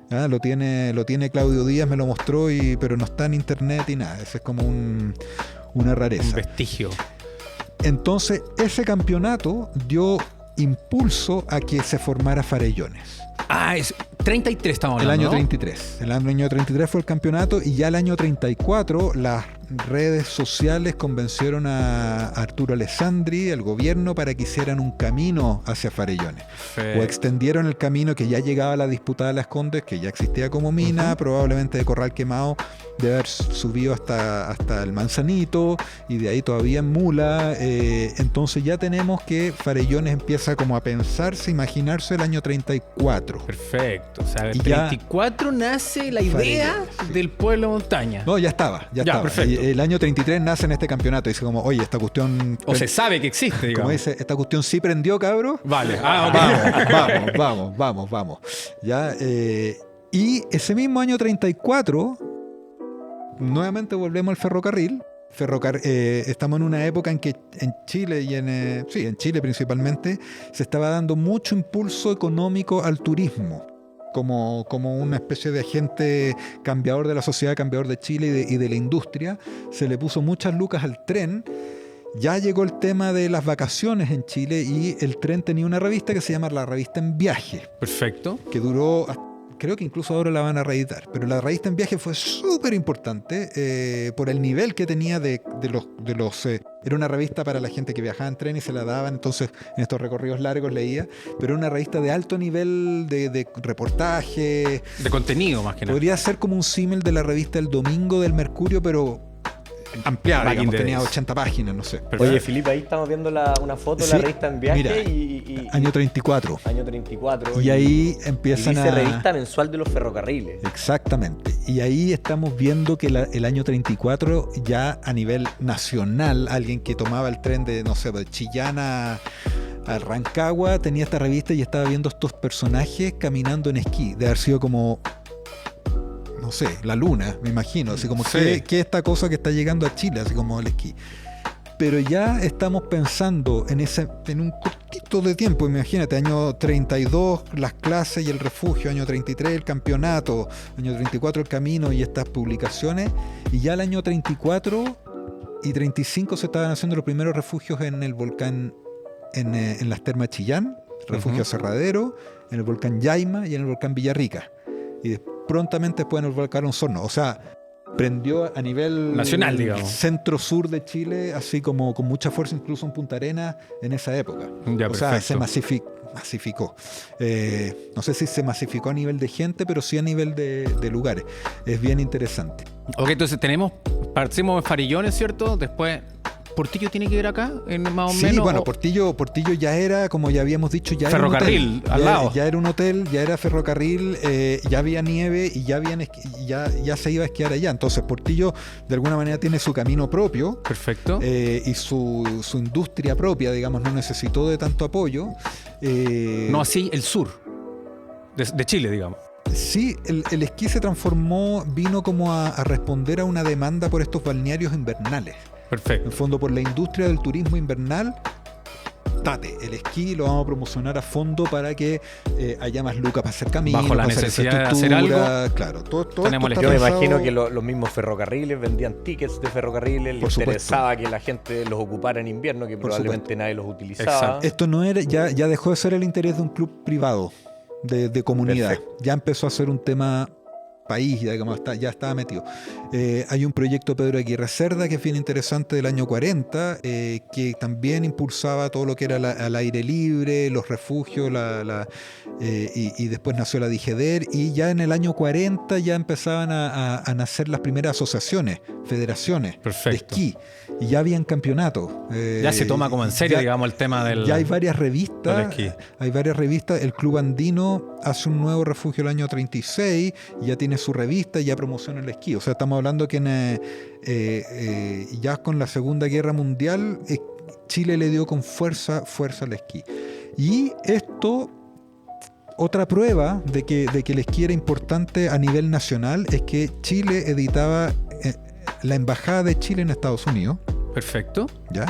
C: Lo tiene Claudio Díaz, me lo mostró, pero no está en internet y nada. Eso es como una rareza.
B: Un vestigio.
C: Entonces, ese campeonato dio impulso a que se formara Farellones.
B: Es 33 estamos hablando,
C: el año
B: ¿no?
C: 33. El año 33 fue el campeonato, y ya el año 34 las redes sociales convencieron a Arturo Alessandri, el gobierno, para que hicieran un camino hacia Farellones. O extendieron el camino que ya llegaba a la disputada de Las Condes, que ya existía como mina, probablemente de Corral Quemado, de haber subido hasta el Manzanito, y de ahí todavía en Mula. Entonces ya tenemos que Farellones empieza como a pensarse, imaginarse el año 34.
B: Perfecto. O sea, el 34 nace la idea del pueblo montaña.
C: No, ya estaba.
B: Perfecto.
C: El año 33 nace en este campeonato. Dice como, oye, esta cuestión...
B: O se sabe que existe, digamos.
C: Como dice, esta cuestión sí prendió, cabro.
B: Vale.
C: Vamos. Ya, y ese mismo año 34, nuevamente volvemos al ferrocarril. Estamos en una época en que en Chile en Chile principalmente se estaba dando mucho impulso económico al turismo como una especie de agente cambiador de la sociedad, cambiador de Chile y de la industria. Se le puso muchas lucas al tren. Ya llegó el tema de las vacaciones en Chile, y el tren tenía una revista que se llama La Revista en Viaje.
B: Perfecto.
C: Que duró, creo que incluso ahora la van a reeditar, pero La Revista en Viaje fue súper importante por el nivel que tenía de los era una revista para la gente que viajaba en tren y se la daban, entonces en estos recorridos largos leía, pero era una revista de alto nivel de reportaje,
B: de contenido más que nada.
C: Podría ser como un símil de la revista El Domingo del Mercurio, pero ampliada, digamos, tenía 80 páginas, no sé.
A: Perfecto. Oye, Felipe, ahí estamos viendo una foto de la revista en Viaje. Mira,
C: año 34.
A: Año 34.
C: Y ahí empiezan
A: dice revista mensual de los ferrocarriles.
C: Exactamente. Y ahí estamos viendo que el año 34, ya a nivel nacional, alguien que tomaba el tren de, no sé, de Chillán a Rancagua, tenía esta revista y estaba viendo estos personajes caminando en esquí. De haber sido como... no sé, la luna, me imagino, así como que esta cosa que está llegando a Chile, así como el esquí. Pero ya estamos pensando en un cortito de tiempo, imagínate, año 32 las clases y el refugio, año 33 el campeonato, año 34 el camino y estas publicaciones, y ya el año 34 y 35 se estaban haciendo los primeros refugios en el volcán, en las termas Chillán, refugio Cerradero, en el volcán Yaima y en el volcán Villarrica. Y prontamente después en el volcán Osorno. O sea, prendió a nivel
B: nacional, digamos.
C: Centro-sur de Chile, así como con mucha fuerza, incluso en Punta Arenas en esa época.
B: Ya,
C: o sea, se masificó. No sé si se masificó a nivel de gente, pero sí a nivel de lugares. Es bien interesante.
B: Ok, entonces partimos de Farillones, ¿cierto? Después, ¿Portillo tiene que ver acá? Más o menos.
C: Sí, bueno, Portillo ya era, como ya habíamos dicho, ya
B: ferrocarril,
C: era un hotel.
B: al lado.
C: Ya era un hotel, ya era ferrocarril, ya había nieve y ya se iba a esquiar allá. Entonces Portillo de alguna manera tiene su camino propio.
B: Perfecto.
C: Y su industria propia, digamos, no necesitó de tanto apoyo.
B: No así el sur de Chile, digamos.
C: Sí, el esquí se transformó, vino como a responder a una demanda por estos balnearios invernales.
B: Perfecto.
C: En el fondo, por la industria del turismo invernal, el esquí lo vamos a promocionar a fondo para que haya más lucas para hacer caminos,
B: bajo la
C: para
B: necesidad de hacer algo.
C: Claro, todo
B: Tenemos
C: esto
A: yo me
C: está
A: imagino
C: pensado.
A: que los mismos ferrocarriles vendían tickets de ferrocarriles, les interesaba que la gente los ocupara en invierno, que probablemente nadie los utilizaba.
B: Exacto.
C: Esto no era, ya dejó de ser el interés de un club privado, de comunidad.
A: Perfecto.
C: Ya empezó a ser un tema país, digamos, ya estaba metido. Hay un proyecto Pedro Aguirre Cerda que es bien interesante del año 40, que también impulsaba todo lo que era al aire libre, los refugios, y después nació la Digeder, y ya en el año 40 ya empezaban a nacer las primeras asociaciones, federaciones de esquí, y ya habían campeonatos.
B: Ya se toma como en serio, digamos, el tema del...
C: Ya hay varias revistas, el Club Andino hace un nuevo refugio el año 36, y ya tiene su revista y ya promociona el esquí. O sea, estamos hablando que ya con la Segunda Guerra Mundial Chile le dio con fuerza al esquí. Y esto, otra prueba de que el esquí era importante a nivel nacional, es que Chile editaba la Embajada de Chile en Estados Unidos.
B: Perfecto.
C: ¿Ya?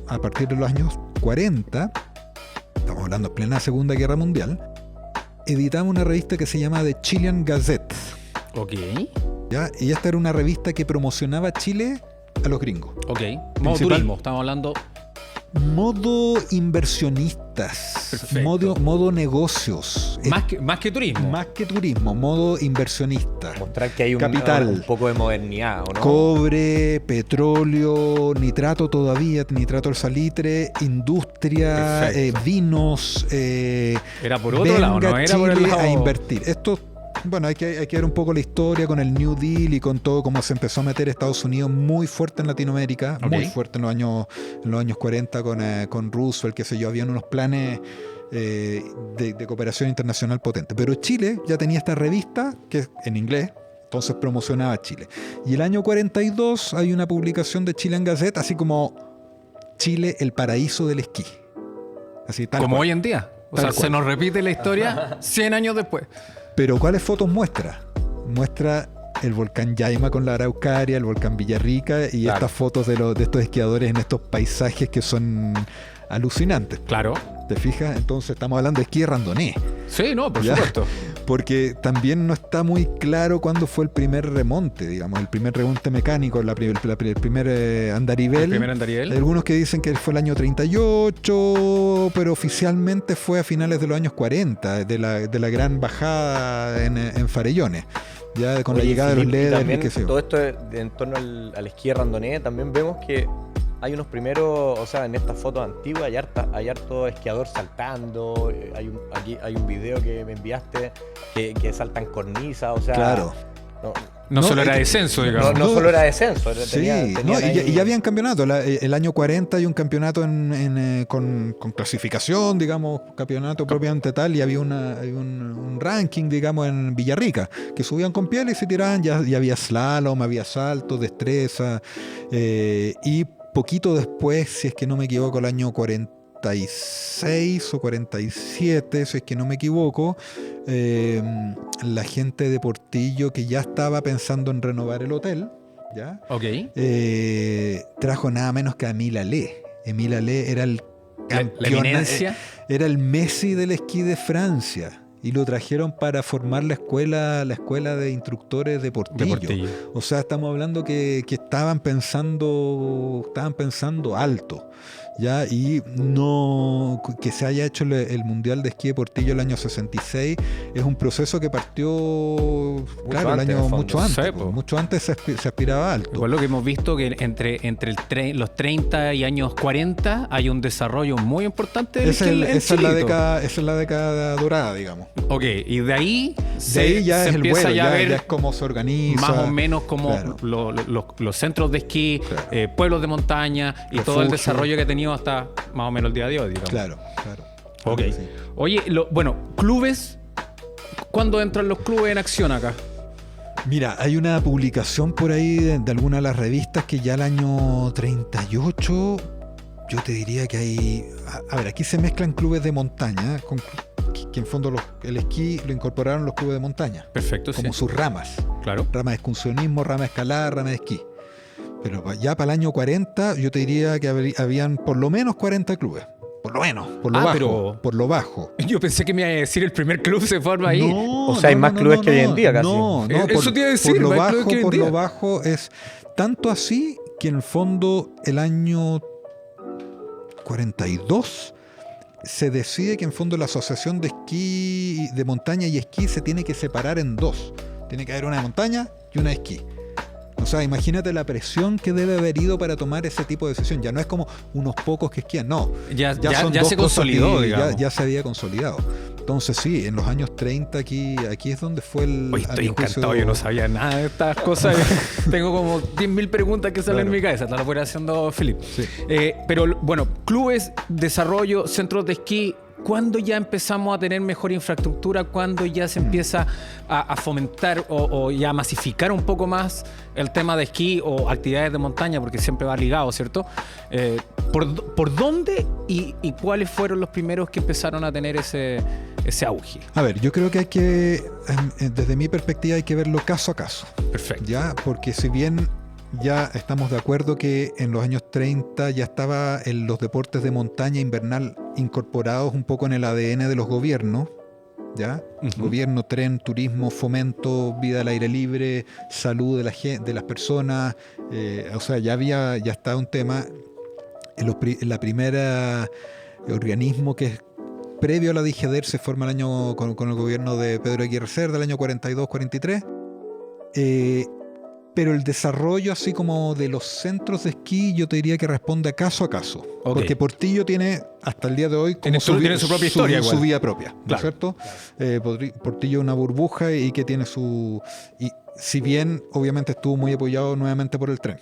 C: A partir de los años 40, estamos hablando de plena Segunda Guerra Mundial, editamos una revista que se llama The Chilean Gazette.
B: Ok.
C: ¿Ya? Y esta era una revista que promocionaba Chile a los gringos.
B: Ok. Modo turismo, estamos hablando...
C: Modo inversionistas. Modo negocios.
B: Más que turismo.
C: Más que turismo, modo inversionista.
A: Mostrar que hay
C: capital,
A: un poco de modernidad, ¿o no?
C: Cobre, petróleo, nitrato del salitre, industria, vinos.
B: Era por otro lado, ¿no? Era
C: Chile
B: por el lado...
C: a invertir. Esto, bueno, hay que ver un poco la historia con el New Deal y con todo cómo se empezó a meter Estados Unidos muy fuerte en Latinoamérica, muy fuerte en los años 40 con Roosevelt, qué sé yo, habían unos planes de cooperación internacional potentes. Pero Chile ya tenía esta revista, que es en inglés, entonces promocionaba a Chile. Y el año 42 hay una publicación de Chilean Gazette, así como Chile, el paraíso del esquí. Así, tal
B: como
C: cual.
B: Hoy en día. O sea, se nos repite la historia 100 años después.
C: Pero ¿cuáles fotos muestra? Muestra el volcán Yaima con la Araucaria, el volcán Villarrica y estas fotos de estos esquiadores en estos paisajes que son alucinantes.
B: Claro.
C: ¿Te fijas? Entonces estamos hablando de esquí de randonné.
B: Sí, no, por supuesto.
C: Porque también no está muy claro cuándo fue el primer remonte, digamos, el primer remonte mecánico, el primer andarivel.
B: El primer andarivel.
C: Hay algunos que dicen que fue el año 38, pero oficialmente fue a finales de los años 40, de la gran bajada en Farellones. Ya con la llegada de los LEDs, qué sé yo.
A: Todo esto en torno al esquí de randonné, también vemos que hay unos primeros, o sea, en estas fotos antiguas hay harto esquiador saltando, hay un video que me enviaste que saltan cornisas, o sea...
C: Claro.
B: No solo era descenso, digamos.
A: No solo era descenso.
C: Y ya habían campeonato. El año 40 hay un campeonato con clasificación, digamos, campeonato propiamente tal, y había un ranking, digamos, en Villarrica, que subían con piel y se tiraban, ya había slalom, había salto, destreza, y poquito después, si es que no me equivoco, el año 46 o 47, si es que no me equivoco, la gente de Portillo, que ya estaba pensando en renovar el hotel, ¿ya? Trajo nada menos que a Émile Allais. Émile Allais era el campeón,
B: la eminencia.
C: Era el Messi del esquí de Francia. y lo trajeron para formar la escuela de instructores de Portillo. O sea, estamos hablando que estaban pensando alto. ¿Ya? Y no que se haya hecho el Mundial de Esquí de Portillo el año 66 es un proceso que partió mucho antes se aspiraba alto.
B: Igual lo que hemos visto que entre los 30 y años 40 hay un desarrollo muy importante del
C: esa es la década dorada, digamos.
B: Ok, y de ahí
C: ya
B: se
C: es
B: empieza
C: el vuelo,
B: ya a ver
C: ya es cómo se organiza.
B: Más o menos como los centros de esquí, pueblos de montaña y todo el desarrollo que ha tenido hasta más o menos el día de hoy, digamos.
C: Claro.
B: Ok. Sí. Oye, clubes, ¿cuándo entran los clubes en acción acá?
C: Mira, hay una publicación por ahí de alguna de las revistas que ya el año 38, yo te diría que hay... A ver, aquí se mezclan clubes de montaña, que en fondo el esquí lo incorporaron los clubes de montaña.
B: Perfecto,
C: como sus ramas.
B: Claro.
C: Rama de excursionismo, rama de escalada, rama de esquí. Pero ya para el año 40 yo te diría que habían por lo menos 40 clubes. Por lo menos, por lo bajo.
B: Yo pensé que me iba a decir el primer club se forma ahí.
A: Hay más clubes que hoy en día casi.
B: Eso te iba a decir.
C: Por lo bajo es tanto así que en el fondo el año 42 se decide que en fondo la asociación de esquí, de montaña y esquí se tiene que separar en dos. Tiene que haber una de montaña y una de esquí. O sea, imagínate la presión que debe haber ido para tomar ese tipo de decisión. Ya no es como unos pocos que esquían, no.
B: Ya se consolidó, digamos.
C: Ya se había consolidado. Entonces sí, en los años 30 aquí es donde fue el...
B: Oye, estoy encantado, yo no sabía nada de estas cosas. Tengo como 10.000 preguntas que salen en mi cabeza. Te las voy haciendo Philip.
C: Sí.
B: Pero bueno, clubes, desarrollo, centros de esquí. ¿Cuándo ya empezamos a tener mejor infraestructura? ¿Cuándo ya se empieza a fomentar o ya a masificar un poco más el tema de esquí o actividades de montaña? Porque siempre va ligado, ¿cierto? ¿Por dónde y cuáles fueron los primeros que empezaron a tener ese auge?
C: A ver, yo creo que desde mi perspectiva hay que verlo caso a caso.
B: Perfecto.
C: ¿Ya? Porque si bien ya estamos de acuerdo que en los años 30 ya estaba los deportes de montaña invernal incorporados un poco en el ADN de los gobiernos, ¿ya? Gobierno, tren, turismo, fomento, vida al aire libre, salud de las personas, o sea, ya estaba un tema. La primera organismo que es previo a la DIGEDER se forma el año con el gobierno de Pedro Aguirre Cerda, del año 42-43. Pero el desarrollo así como de los centros de esquí yo te diría que responde caso a caso. Okay. Porque Portillo tiene hasta el día de hoy como
B: tiene su propia historia,
C: su vida propia, ¿no
B: claro.
C: es cierto? Portillo es una burbuja y que tiene su... Y si bien obviamente estuvo muy apoyado nuevamente por el tren.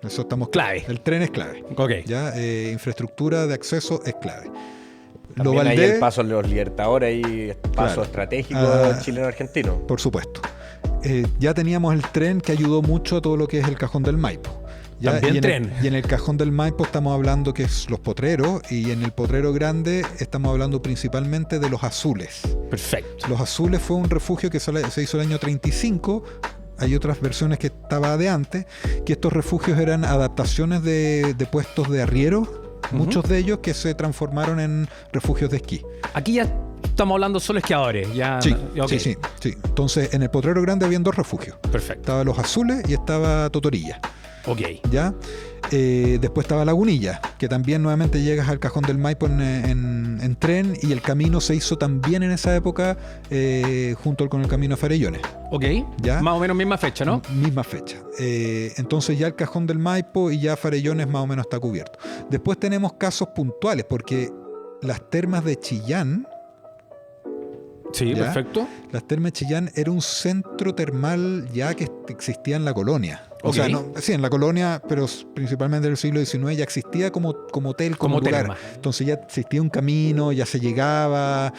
C: Eso estamos
B: clave.
C: El tren es clave.
B: Okay.
C: ¿Ya? Infraestructura de acceso es clave.
A: También hay el paso de los Libertadores y paso estratégico chileno-argentino.
C: Por supuesto. Ya teníamos el tren que ayudó mucho a todo lo que es el Cajón del Maipo. ¿Ya?
B: También tren.
C: Y en el Cajón del Maipo estamos hablando que es los potreros, y en el potrero grande estamos hablando principalmente de los azules.
B: Perfecto.
C: Los azules fue un refugio que se hizo el año 35. Hay otras versiones que estaba de antes, que estos refugios eran adaptaciones de puestos de arriero. Muchos de ellos que se transformaron en refugios de esquí.
B: Aquí ya estamos hablando solo esquiadores. Ya...
C: Sí,
B: okay.
C: sí. Entonces, en el Potrero Grande habían dos refugios.
B: Perfecto.
C: Estaba Los Azules y estaba Totorilla.
B: Ok.
C: ¿Ya? Después estaba Lagunilla, que también nuevamente llegas al Cajón del Maipo en tren, y el camino se hizo también en esa época junto con el camino a Farellones.
B: Ok.
C: ¿Ya?
B: Más o menos misma fecha, ¿no?
C: Misma fecha. Entonces ya el Cajón del Maipo y ya Farellones más o menos está cubierto. Después tenemos casos puntuales, porque las termas de Chillán...
B: Sí, ¿ya? Perfecto.
C: Las termas de Chillán era un centro termal ya que existía en la colonia. O sea, sí, en la colonia, pero principalmente en el siglo XIX ya existía como hotel, como lugar. Terma. Entonces ya existía un camino, ya se llegaba.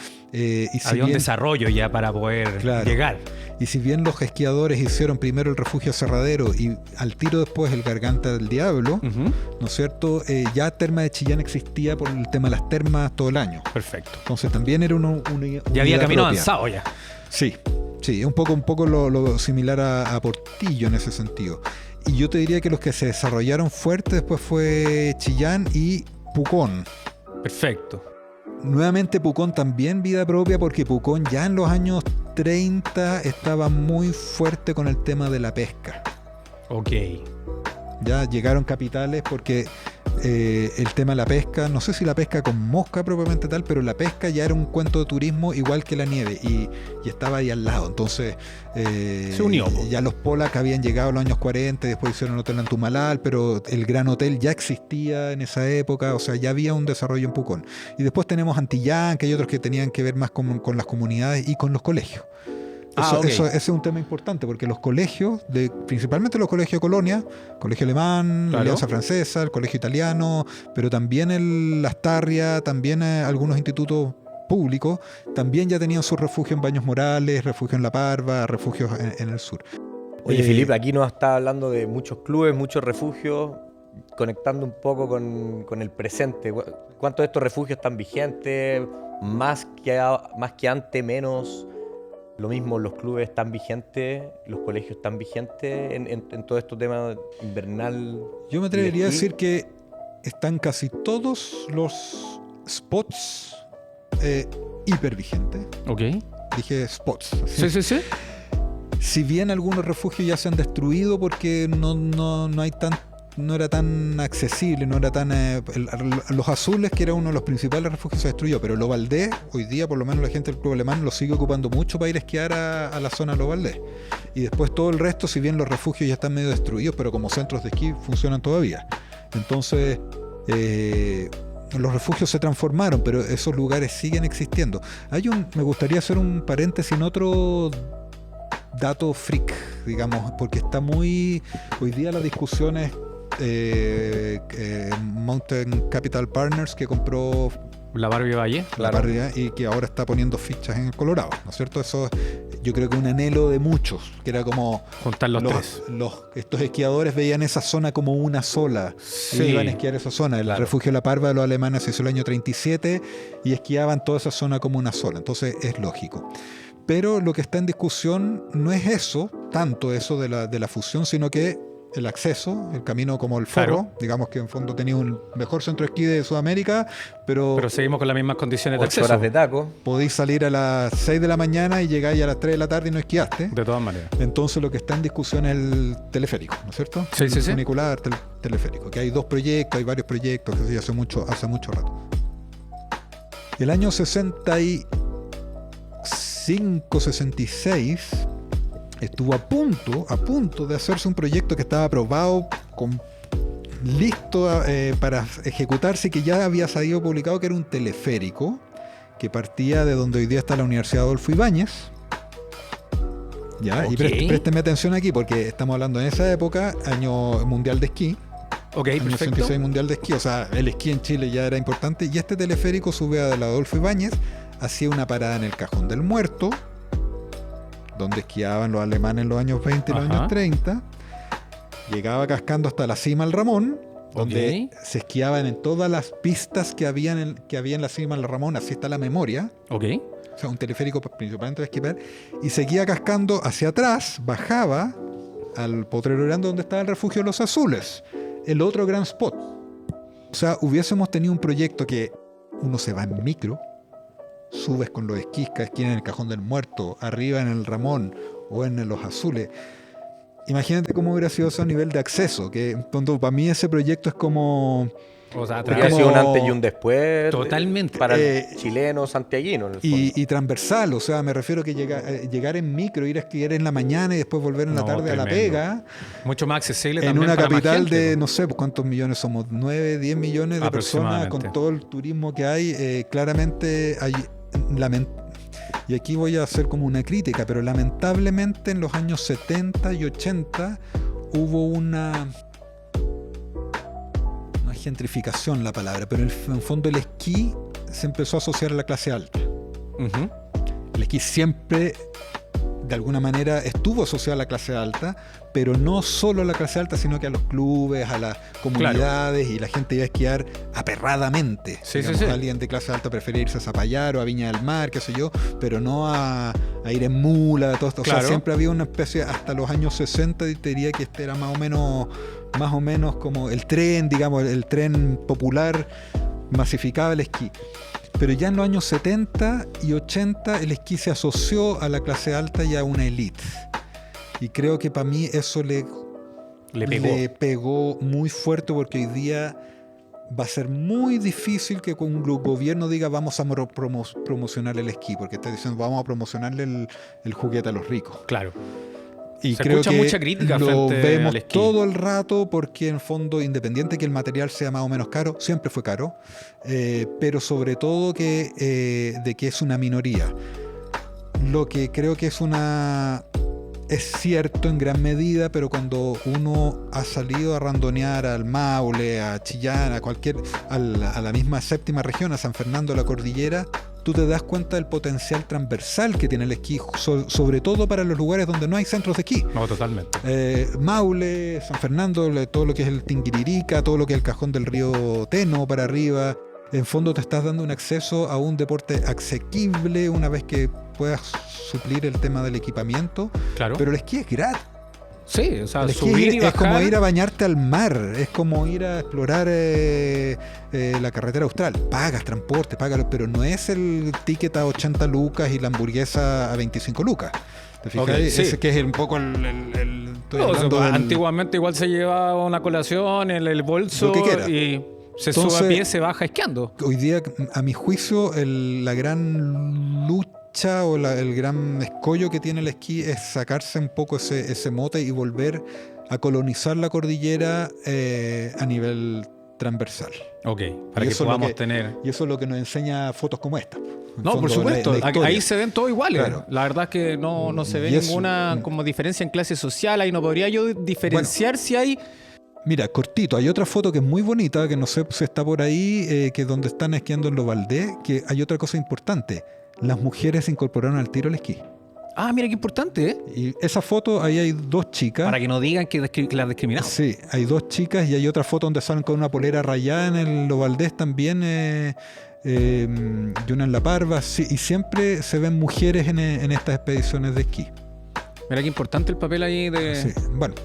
B: Había un desarrollo ya para poder llegar.
C: Y si bien los esquiadores hicieron primero el refugio Aserradero y al tiro después el Garganta del Diablo, ¿no es cierto? Ya Terma de Chillán existía por el tema de las termas todo el año.
B: Perfecto.
C: Entonces también era una
B: ya había camino
C: propia.
B: Avanzado ya.
C: Sí. Sí, un poco lo similar a Portillo en ese sentido. Y yo te diría que los que se desarrollaron fuerte después fue Chillán y Pucón.
B: Perfecto.
C: nuevamente Pucón también vida propia, porque Pucón ya en los años 30 estaba muy fuerte con el tema de la pesca.
B: Ok.
C: Ya llegaron capitales porque el tema de la pesca, no sé si la pesca con mosca propiamente tal, pero la pesca ya era un cuento de turismo igual que la nieve y estaba ahí al lado. Entonces
B: se unió.
C: Ya los Polak habían llegado en los años 40, después hicieron hotel en Tumalal, pero el Gran Hotel ya existía en esa época, o sea, ya había un desarrollo en Pucón. Y después tenemos Antillán, que hay otros que tenían que ver más con las comunidades y con los colegios. Ese es un tema importante, porque los colegios, principalmente los colegios de Colonia, Colegio Alemán, la Alianza Francesa, el Colegio Italiano, pero también el Lastarria, también algunos institutos públicos, también ya tenían sus refugios en Baños Morales, refugios en La Parva, refugios en el sur.
A: Oye, Felipe, aquí nos está hablando de muchos clubes, muchos refugios, conectando un poco con el presente. ¿Cuántos de estos refugios están vigentes? ¿Más que antes, menos? Lo mismo, los clubes están vigentes, los colegios están vigentes en todo este tema invernal.
C: Yo me atrevería a decir que están casi todos los spots hiper vigentes.
B: Ok.
C: Dije spots.
B: ¿Sí? Sí.
C: Si bien algunos refugios ya se han destruido porque no era tan accesible, no era tan... Los Azules, que era uno de los principales refugios, se destruyó, pero Lo Valdés, hoy día por lo menos la gente del Club Alemán lo sigue ocupando mucho para ir a esquiar a la zona de Lo Valdés. Y después todo el resto, si bien los refugios ya están medio destruidos, pero como centros de esquí funcionan todavía. Entonces, los refugios se transformaron, pero esos lugares siguen existiendo. Me gustaría hacer un paréntesis en otro dato freak, digamos, porque está muy... Hoy día las discusiones... Mountain Capital Partners, que compró
B: la Barbie Valle,
C: y que ahora está poniendo fichas en el Colorado, ¿no es cierto? Eso yo creo que un anhelo de muchos, que era como
B: juntar los tres.
C: Estos esquiadores veían esa zona como una sola,
B: sí.
C: Y iban a esquiar esa zona. El refugio de La Parva de los alemanes se hizo el año 37 y esquiaban toda esa zona como una sola, entonces es lógico. Pero lo que está en discusión no es tanto eso de la fusión, sino que el acceso, el camino como el Forro,
B: claro.
C: Digamos que en fondo tenía un mejor centro de esquí de Sudamérica, pero
B: seguimos con las mismas condiciones de acceso.
A: 8 horas de taco.
C: Podéis salir a las 6 de la mañana y llegáis a las 3 de la tarde y no esquiaste.
B: De todas maneras.
C: Entonces lo que está en discusión es el teleférico, ¿no es cierto?
B: Sí.
C: Funicular, teleférico, que hay 2 proyectos, hay varios proyectos, que hace mucho rato. El año 65-66 estuvo a punto de hacerse un proyecto que estaba aprobado, listo para ejecutarse, que ya había salido publicado, que era un teleférico que partía de donde hoy día está la Universidad Adolfo Ibáñez. ¿Ya? Okay. Y présteme atención aquí, porque estamos hablando en esa época, año mundial de esquí.
B: Ok,
C: año
B: perfecto.
C: 86 mundial de esquí, o sea, el esquí en Chile ya era importante, y este teleférico subía de la Adolfo Ibáñez, hacía una parada en el Cajón del Muerto, donde esquiaban los alemanes en los años 20 y los años 30, llegaba cascando hasta la cima del Ramón, donde se esquiaban en todas las pistas que había en la cima del Ramón, así está la memoria.
B: Ok.
C: O sea, un teleférico principalmente de esquiar, y seguía cascando hacia atrás, bajaba al Potrero Grande, donde estaba el refugio de los Azules, el otro gran spot. O sea, hubiésemos tenido un proyecto que uno se va en micro, subes con los esquís, esquí en el Cajón del Muerto, arriba en el Ramón o en los Azules. Imagínate cómo hubiera sido ese nivel de acceso, que para mí ese proyecto es como...
A: O sea, habría sido un antes y un después.
B: Totalmente.
A: Para el chileno santiaguino. En el fondo.
C: Y transversal, o sea, me refiero que llegar en micro, ir a esquiar en la mañana y después volver en la tarde tremendo. A la pega.
B: Mucho más accesible
C: en
B: también.
C: En una
B: para
C: capital
B: gente,
C: de, no sé, ¿cuántos millones somos? 9, 10 millones de personas, con todo el turismo que hay. Claramente hay... Y aquí voy a hacer como una crítica, pero lamentablemente en los años 70 y 80 hubo una... No es gentrificación la palabra, pero en el fondo el esquí se empezó a asociar a la clase alta.
B: Uh-huh.
C: El esquí siempre, de alguna manera, estuvo asociado a la clase alta, pero no solo a la clase alta, sino que a los clubes, a las comunidades, claro. Y la gente iba a esquiar aperradamente.
B: Sí.
C: Alguien de clase alta prefería irse a Zapallar o a Viña del Mar, qué sé yo, pero no a ir en mula, todo esto. Claro. O sea, siempre había una especie, hasta los años 60, te diría que este era más o menos como el tren, digamos, el tren popular masificaba el esquí. Pero ya en los años 70 y 80 el esquí se asoció a la clase alta y a una élite. Y creo que para mí eso le pegó muy fuerte, porque hoy día va a ser muy difícil que un gobierno diga vamos a promocionar el esquí, porque está diciendo vamos a promocionarle el juguete a los ricos.
B: Claro.
C: Y
B: se
C: creo
B: escucha
C: que
B: mucha crítica
C: lo
B: frente
C: vemos
B: al esquí
C: todo el rato, porque en el fondo, independiente que el material sea más o menos caro, siempre fue caro, pero sobre todo de que es una minoría. Lo que creo que es cierto en gran medida, pero cuando uno ha salido a randonear al Maule, a Chillán, a la misma séptima región, a San Fernando de la Cordillera, tú te das cuenta del potencial transversal que tiene el esquí, sobre todo para los lugares donde no hay centros de esquí.
B: No, totalmente.
C: Maule, San Fernando, todo lo que es el Tinguiririca, todo lo que es el cajón del río Teno para arriba. En fondo te estás dando un acceso a un deporte asequible una vez que puedas suplir el tema del equipamiento.
B: Claro.
C: Pero el esquí es gratis.
B: Sí, o sea,
C: el
B: subir y bajar.
C: Es como ir a bañarte al mar, es como ir a explorar la carretera austral. Pagas transporte, pero no es el ticket a 80 lucas y la hamburguesa a 25 lucas. ¿Te fijas?
B: Okay, sí.
C: Ese que es un poco
B: antiguamente igual se llevaba una colación en el bolso y se sube a pie, se baja esquiando.
C: Hoy día, a mi juicio, la gran lucha o el gran escollo que tiene el esquí es sacarse un poco ese mote y volver a colonizar la cordillera a nivel transversal.
B: Ok, para que podamos tener...
C: Y eso es lo que nos enseña fotos como esta.
B: No, por supuesto, ahí se ven todos iguales.
C: Claro.
B: La verdad es que no se ve ninguna como diferencia en clase social. Ahí no podría yo diferenciar si hay...
C: Mira, cortito, hay otra foto que es muy bonita, que no sé si está por ahí, que es donde están esquiando en Los Valdés, que hay otra cosa importante. Las mujeres se incorporaron al tiro al esquí.
B: Ah, mira qué importante, ¿eh?
C: Y esa foto, ahí hay dos chicas.
B: Para que no digan que las discriminamos.
C: Sí, hay dos chicas y hay otra foto donde salen con una polera rayada en el Los Valdés también, y una en La Parva. Sí, y siempre se ven mujeres en estas expediciones de esquí.
B: Mira qué importante el papel ahí de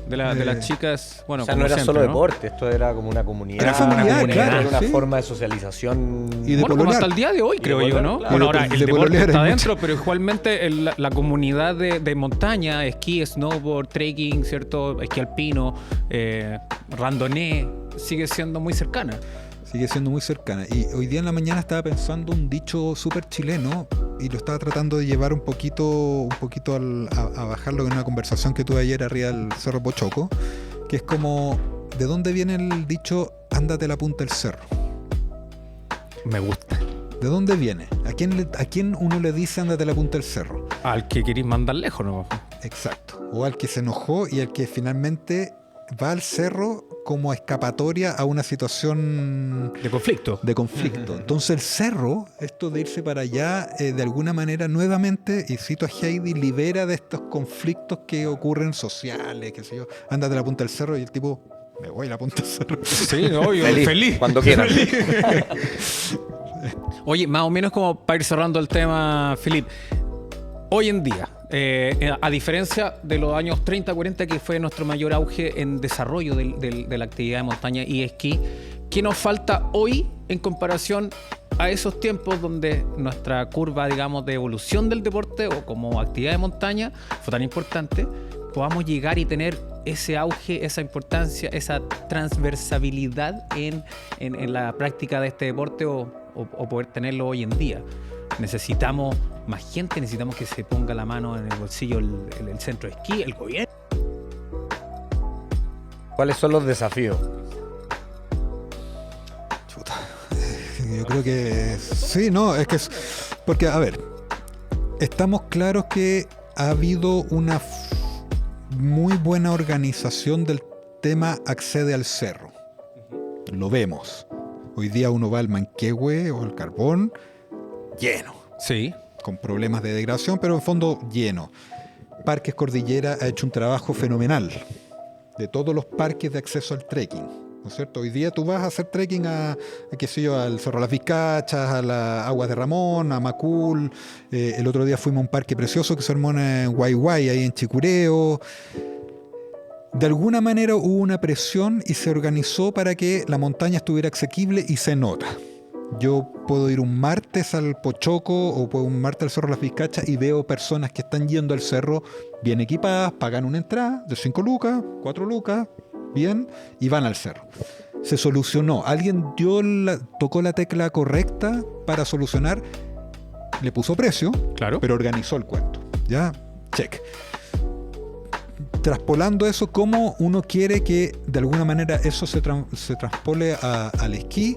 B: las chicas. Bueno,
A: o sea, no era solo deporte, esto era como una comunidad.
C: Era familiar, claro.
A: Era una forma de socialización.
C: Y de
B: como hasta el día de hoy, creo yo, ¿no?
C: Claro.
B: Bueno, ahora el deporte está adentro, pero igualmente la comunidad de montaña, esquí, snowboard, trekking, ¿cierto? Esquí alpino, randonnée, sigue siendo muy cercana.
C: Sigue siendo muy cercana. Y hoy día en la mañana estaba pensando un dicho súper chileno y lo estaba tratando de llevar un poquito a bajarlo en una conversación que tuve ayer arriba del Cerro Pochoco, que es como, ¿de dónde viene el dicho ándate a la punta del cerro?
B: Me gusta.
C: ¿De dónde viene? ¿A quién uno le dice ándate a la punta del cerro?
B: Al que querís mandar lejos, ¿no?
C: Exacto. O al que se enojó y al que finalmente va al cerro como escapatoria a una situación
B: de conflicto.
C: Entonces el cerro, esto de irse para allá, de alguna manera nuevamente, y cito a Heidi, libera de estos conflictos que ocurren sociales, qué sé yo, ándate a la punta del cerro y el tipo, me voy a la punta del cerro.
B: Sí, obvio, feliz.
A: Cuando quieras.
B: Oye, más o menos como para ir cerrando el tema, Philippe, hoy en día, a diferencia de los años 30, 40, que fue nuestro mayor auge en desarrollo de la actividad de montaña y esquí, ¿qué nos falta hoy en comparación a esos tiempos donde nuestra curva, digamos, de evolución del deporte o como actividad de montaña fue tan importante? Podamos llegar y tener ese auge, esa importancia, esa transversabilidad en la práctica de este deporte o poder tenerlo hoy en día. Necesitamos más gente, necesitamos que se ponga la mano en el bolsillo el centro de esquí, el gobierno.
A: ¿Cuáles son los desafíos?
C: Chuta. Yo creo que sí, no, es que porque, a ver, estamos claros que ha habido una muy buena organización del tema accede al cerro. Lo vemos. Hoy día uno va al Manquehue o al Carbón lleno.
B: Sí.
C: Con problemas de degradación, pero en fondo lleno. Parques Cordillera ha hecho un trabajo fenomenal de todos los parques de acceso al trekking, ¿no es cierto? Hoy día tú vas a hacer trekking qué sé yo, al Cerro Las Vizcachas, a las Aguas de Ramón, a Macul. El otro día fuimos a un parque precioso que se armó en Guayguay, ahí en Chicureo. De alguna manera hubo una presión y se organizó para que la montaña estuviera asequible y se nota. Yo puedo ir un martes al Pochoco o puedo un martes al Cerro Las Vizcachas y veo personas que están yendo al cerro bien equipadas, pagan una entrada de 5 lucas, 4 lucas, bien, y van al cerro. Se solucionó. Alguien tocó la tecla correcta para solucionar, le puso precio,
B: Claro.
C: pero organizó el cuento. ¿Ya? Check. Traspolando eso, ¿cómo uno quiere que de alguna manera eso se traspole al esquí?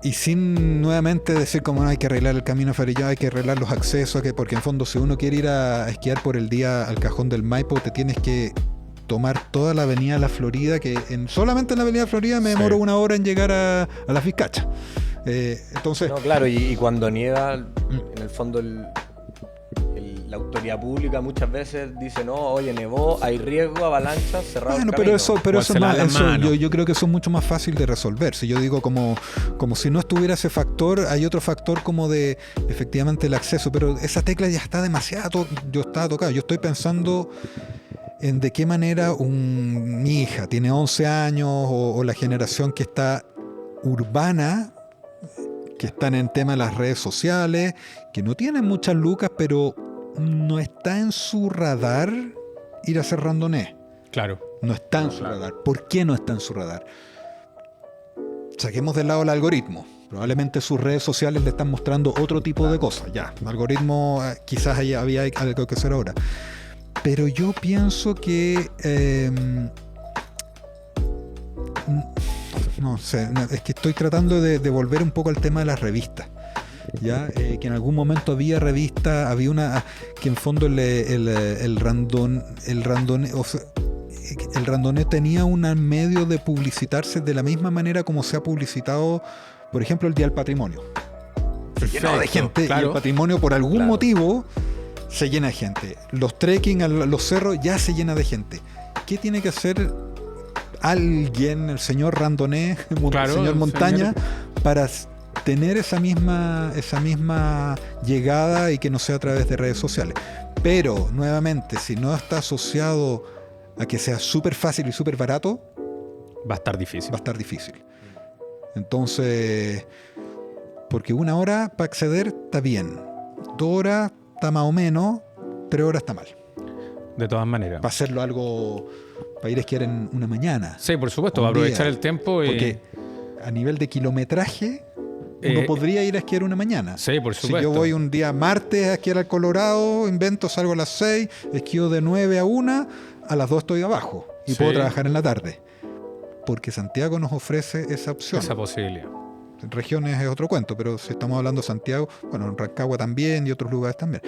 C: Y sin nuevamente decir como no hay que arreglar el camino Farillá, hay que arreglar los accesos, porque en fondo si uno quiere ir a esquiar por el día al Cajón del Maipo, te tienes que tomar toda la avenida La Florida, que solamente en la avenida Florida me demoro 1 hora en llegar a Las Vizcachas. Entonces...
A: No, claro, y cuando nieva, en el fondo la autoridad pública muchas veces dice, no, oye, nevó, hay riesgo, avalanchas, cerrado el camino.
C: Pero eso es más, yo creo que eso es mucho más fácil de resolver. Si yo digo como si no estuviera ese factor, hay otro factor como de efectivamente el acceso, pero esa tecla ya está demasiado, yo estaba tocado. Yo estoy pensando en de qué manera mi hija tiene 11 años o la generación que está urbana, que están en tema de las redes sociales, que no tienen muchas lucas, pero no está en su radar ir a hacer randonés.
B: Claro.
C: No está en su radar. ¿Por qué no está en su radar? Saquemos de lado el algoritmo. Probablemente sus redes sociales le están mostrando otro tipo de cosas. Ya, el algoritmo quizás había algo que hacer ahora. Pero yo pienso que... no sé, es que estoy tratando de volver un poco al tema de las revistas. ¿Ya? Que en algún momento había revista, había una que en fondo el randoné tenía un medio de publicitarse de la misma manera como se ha publicitado, por ejemplo, el Día del Patrimonio. Se llenó de gente, claro. Y el patrimonio por algún motivo se llena de gente. Los trekking a los cerros ya se llena de gente. ¿Qué tiene que hacer alguien, el señor randoné, el señor montaña, para tener esa misma llegada y que no sea a través de redes sociales? Pero, nuevamente, si no está asociado a que sea súper fácil y súper barato,
B: va a estar difícil.
C: Entonces, porque 1 hora para acceder está bien, 2 horas está más o menos, 3 horas está mal.
B: De todas maneras.
C: Para hacerlo algo, para ir a esquiar en una mañana.
B: Sí, por supuesto, va a aprovechar el tiempo.
C: Porque a nivel de kilometraje, uno podría ir a esquiar una mañana.
B: Sí, por supuesto.
C: Si yo voy un día martes a esquiar al Colorado, salgo a las 6, esquío de 9 a 1, a las 2 estoy abajo y puedo trabajar en la tarde. Porque Santiago nos ofrece esa opción.
B: Esa posibilidad.
C: En regiones es otro cuento, pero si estamos hablando de Santiago, bueno, en Rancagua también y otros lugares también.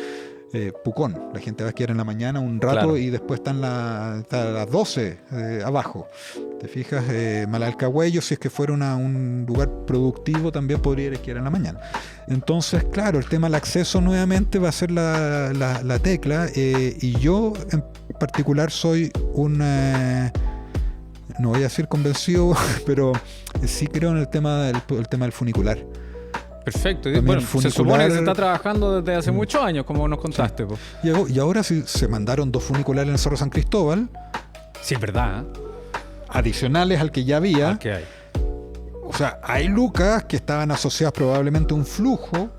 C: Pucón, la gente va a esquiar en la mañana un rato y después está a las 12 abajo. ¿Te fijas? Malalcahuello, si es que fuera un lugar productivo, también podría ir a esquiar en la mañana. Entonces, claro, el tema del acceso nuevamente va a ser la tecla, y yo en particular soy no voy a decir convencido, pero sí creo en el tema del funicular.
B: Perfecto. Bueno, se supone que se está trabajando desde hace muchos años, como nos contaste.
C: Sí. Y ahora sí se mandaron 2 funiculares en el Cerro San Cristóbal.
B: Sí, es verdad.
C: Adicionales al que ya había.
B: ¿Qué hay?
C: O sea, hay lucas que estaban asociadas probablemente a un flujo,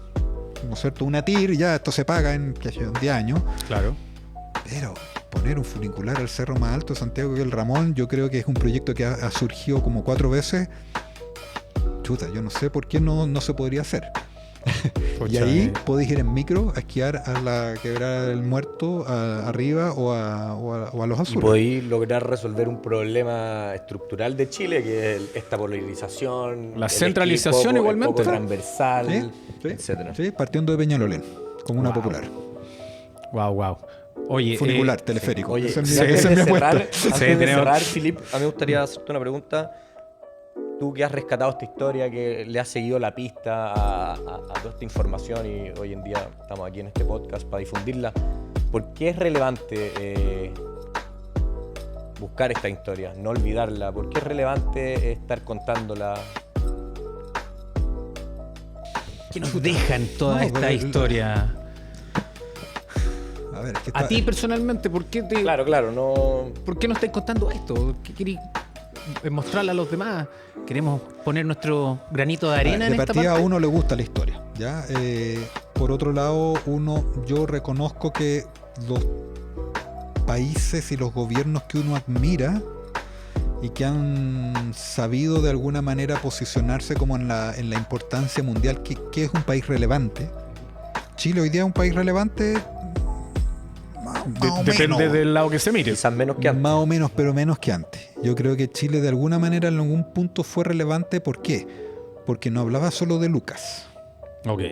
C: ¿no es cierto? Una TIR, ya esto se paga en 10 años.
B: Claro.
C: Pero poner un funicular al cerro más alto de Santiago, que el Ramón, yo creo que es un proyecto que ha surgido como 4 veces. Chuta, yo no sé por qué no se podría hacer. Y ahí podéis ir en micro a esquiar a la Quebrada del Muerto, arriba o a los Azules.
A: Y podéis lograr resolver un problema estructural de Chile, que es esta polarización,
B: la centralización igualmente,
A: el poco transversal,
C: etcétera. Sí, partiendo de Peñalolén, como una popular.
B: Wow. Oye,
C: funicular, teleférico.
A: Oye,
C: antes de
A: cerrar, Filip, a mí me gustaría hacerte una pregunta. Tú que has rescatado esta historia, que le has seguido la pista a toda esta información y hoy en día estamos aquí en este podcast para difundirla, ¿por qué es relevante buscar esta historia, no olvidarla? ¿Por qué es relevante estar contándola?
B: ¿Qué nos deja en toda esta historia?
C: A ver,
B: a ti personalmente, ¿por qué
A: Claro, no...
B: ¿Por qué no estás contando esto? ¿Qué querís mostrarla a los demás. Queremos poner nuestro granito de arena en esta parte.
C: De partida a uno le gusta la historia, ¿ya? Por otro lado, yo reconozco que los países y los gobiernos que uno admira y que han sabido de alguna manera posicionarse como en la importancia mundial, que es un país relevante. Chile hoy día es un país relevante,
B: depende del lado que se mire.
A: Quizás menos que antes.
C: Más o menos, pero menos que antes. Yo creo que Chile de alguna manera en algún punto fue relevante. ¿Por qué? Porque no hablaba solo de Lucas.
B: Ok.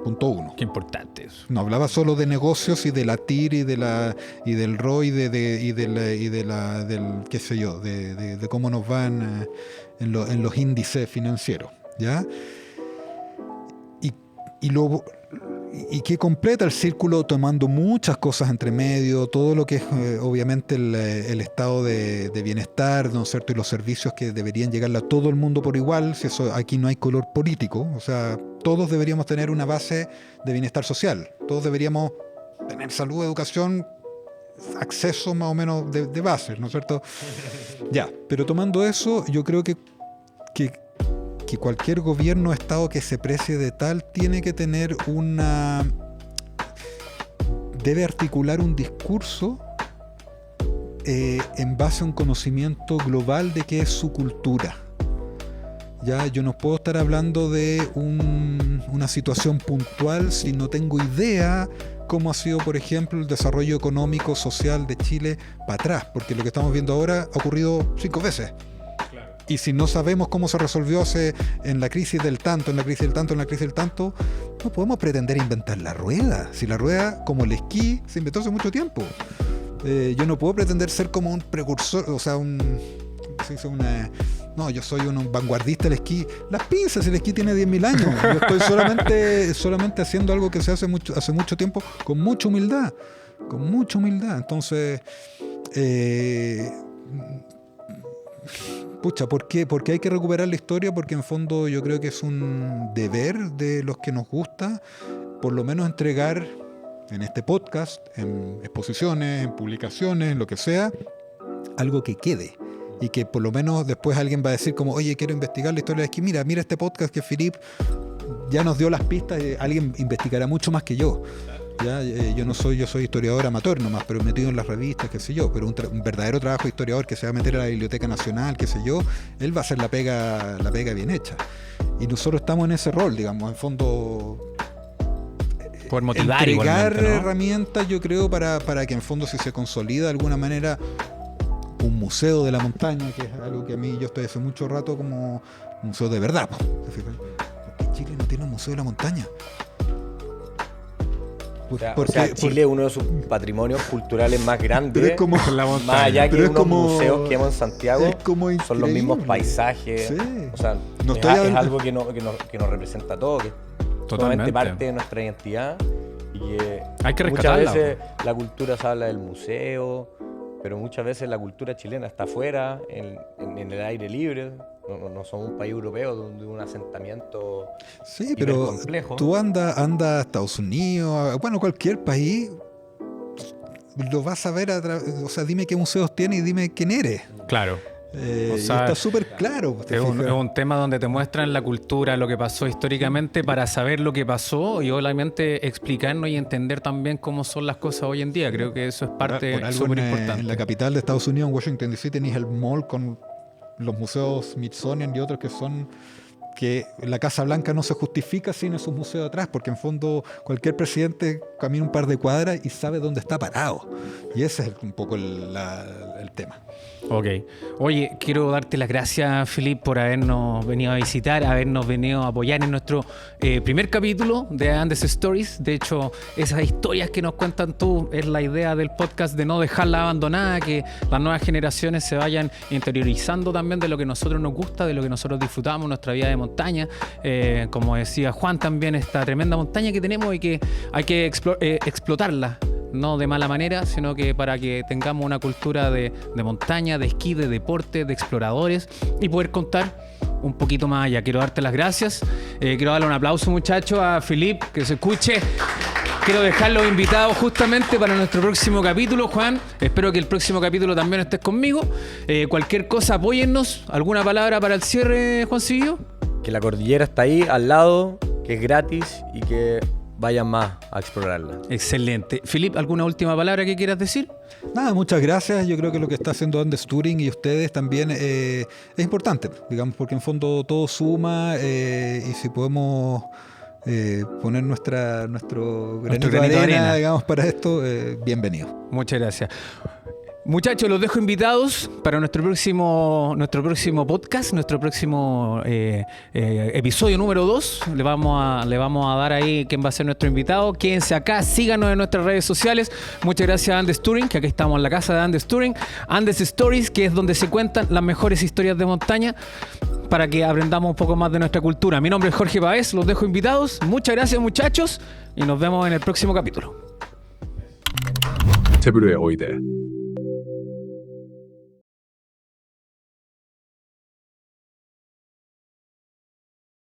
C: Punto 1.
B: Qué importante eso.
C: No hablaba solo de negocios y de la TIR y del ROI del qué sé yo, de cómo nos van en los índices financieros, ¿ya? Y que completa el círculo tomando muchas cosas entre medio, todo lo que es obviamente el estado de bienestar, ¿no es cierto? Y los servicios que deberían llegarle a todo el mundo por igual, si eso aquí no hay color político, o sea, todos deberíamos tener una base de bienestar social, todos deberíamos tener salud, educación, acceso más o menos de base, ¿no es cierto? Ya, pero tomando eso, yo creo que cualquier gobierno o estado que se precie de tal tiene que tener debe articular un discurso en base a un conocimiento global de qué es su cultura. Ya, yo no puedo estar hablando de una situación puntual si no tengo idea cómo ha sido, por ejemplo, el desarrollo económico, social de Chile para atrás, porque lo que estamos viendo ahora ha ocurrido 5 veces. Y si no sabemos cómo se resolvió en la crisis del tanto, no podemos pretender inventar la rueda. Si la rueda, como el esquí, se inventó hace mucho tiempo. Yo no puedo pretender ser como un precursor, o sea, no, yo soy un vanguardista del esquí. Las pinzas, el esquí tiene 10.000 años. Yo estoy solamente haciendo algo que se hace hace mucho tiempo, con mucha humildad. Entonces, ¿por qué? Porque hay que recuperar la historia, porque en fondo yo creo que es un deber de los que nos gusta, por lo menos entregar en este podcast, en exposiciones, en publicaciones, en lo que sea, algo que quede. Y que por lo menos después alguien va a decir como, oye, quiero investigar la historia del esquí. Mira este podcast que Philippe ya nos dio las pistas, alguien investigará mucho más que yo. ¿Ya? Yo soy historiador amateur nomás, pero metido en las revistas, qué sé yo, pero un verdadero trabajo de historiador que se va a meter a la Biblioteca Nacional, qué sé yo, él va a hacer la pega bien hecha. Y nosotros estamos en ese rol, digamos, en fondo
B: por motivar,
C: entregar, ¿no?,
B: ¿no?,
C: herramientas, yo creo, para que en fondo, si se consolida de alguna manera un museo de la montaña, que es algo que a mí yo estoy hace mucho rato como museo de verdad. ¿Por qué Chile no tiene un museo de la montaña?
A: Chile es uno de sus patrimonios culturales más grandes,
C: es como
A: la montaña, más allá que unos museos que hemos en Santiago, son los mismos paisajes.
C: Sí.
A: O sea, es algo que nos representa a todos, que es totalmente parte de nuestra identidad. Y
B: hay que
A: muchas
B: rescatarla.
A: veces la cultura se habla del museo, pero muchas veces la cultura chilena está afuera, en el aire libre. No somos un país europeo donde un asentamiento
C: complejo. Tú andas a Estados Unidos, bueno, cualquier país, lo vas a ver o sea, dime qué museos tiene y dime quién eres.
B: Claro.
C: O sea, está súper claro.
B: Es un tema donde te muestran la cultura, lo que pasó históricamente, para saber lo que pasó y obviamente explicarnos y entender también cómo son las cosas hoy en día. Creo que eso es parte súper importante.
C: En la capital de Estados Unidos, en Washington DC, tenéis el mall con los museos Smithsonian y otros que la Casa Blanca no se justifica sin esos museos atrás, porque en fondo cualquier presidente camina un par de cuadras y sabe dónde está parado. Y ese es un poco el tema.
B: Ok. Oye, quiero darte las gracias, Philippe, por habernos venido a visitar, habernos venido a apoyar en nuestro primer capítulo de Andes Stories. De hecho, esas historias que nos cuentan tú es la idea del podcast, de no dejarla abandonada, que las nuevas generaciones se vayan interiorizando también de lo que a nosotros nos gusta, de lo que nosotros disfrutamos, nuestra vida de montaña. Como decía Juan también, esta tremenda montaña que tenemos y que hay que explotarla. No de mala manera, sino que para que tengamos una cultura de montaña, de esquí, de deporte, de exploradores y poder contar un poquito más allá. Quiero darte las gracias. Quiero darle un aplauso, muchachos, a Philippe, que se escuche. quiero dejar los invitados justamente para nuestro próximo capítulo, Juan. Espero que el próximo capítulo también estés conmigo. Cualquier cosa, apóyennos. ¿Alguna palabra para el cierre, Juancillo?
A: Que la cordillera está ahí, al lado, que es gratis y que vayan más a explorarla.
B: Excelente. Filip, ¿alguna última palabra que quieras decir?
C: Nada, muchas gracias. Yo creo que lo que está haciendo Andes Touring y ustedes también es importante, digamos, porque en fondo todo suma y si podemos poner nuestro granito de arena, digamos, para esto, bienvenido.
B: Muchas gracias. Muchachos, los dejo invitados para nuestro próximo podcast, nuestro próximo episodio número 2. Le vamos a dar ahí quién va a ser nuestro invitado. Quédense acá, síganos en nuestras redes sociales. Muchas gracias a Andes Touring, que aquí estamos en la casa de Andes Touring. Andes Stories, que es donde se cuentan las mejores historias de montaña para que aprendamos un poco más de nuestra cultura. Mi nombre es Jorge Pavés, los dejo invitados. Muchas gracias, muchachos, y nos vemos en el próximo capítulo.
D: 테브로에 오이데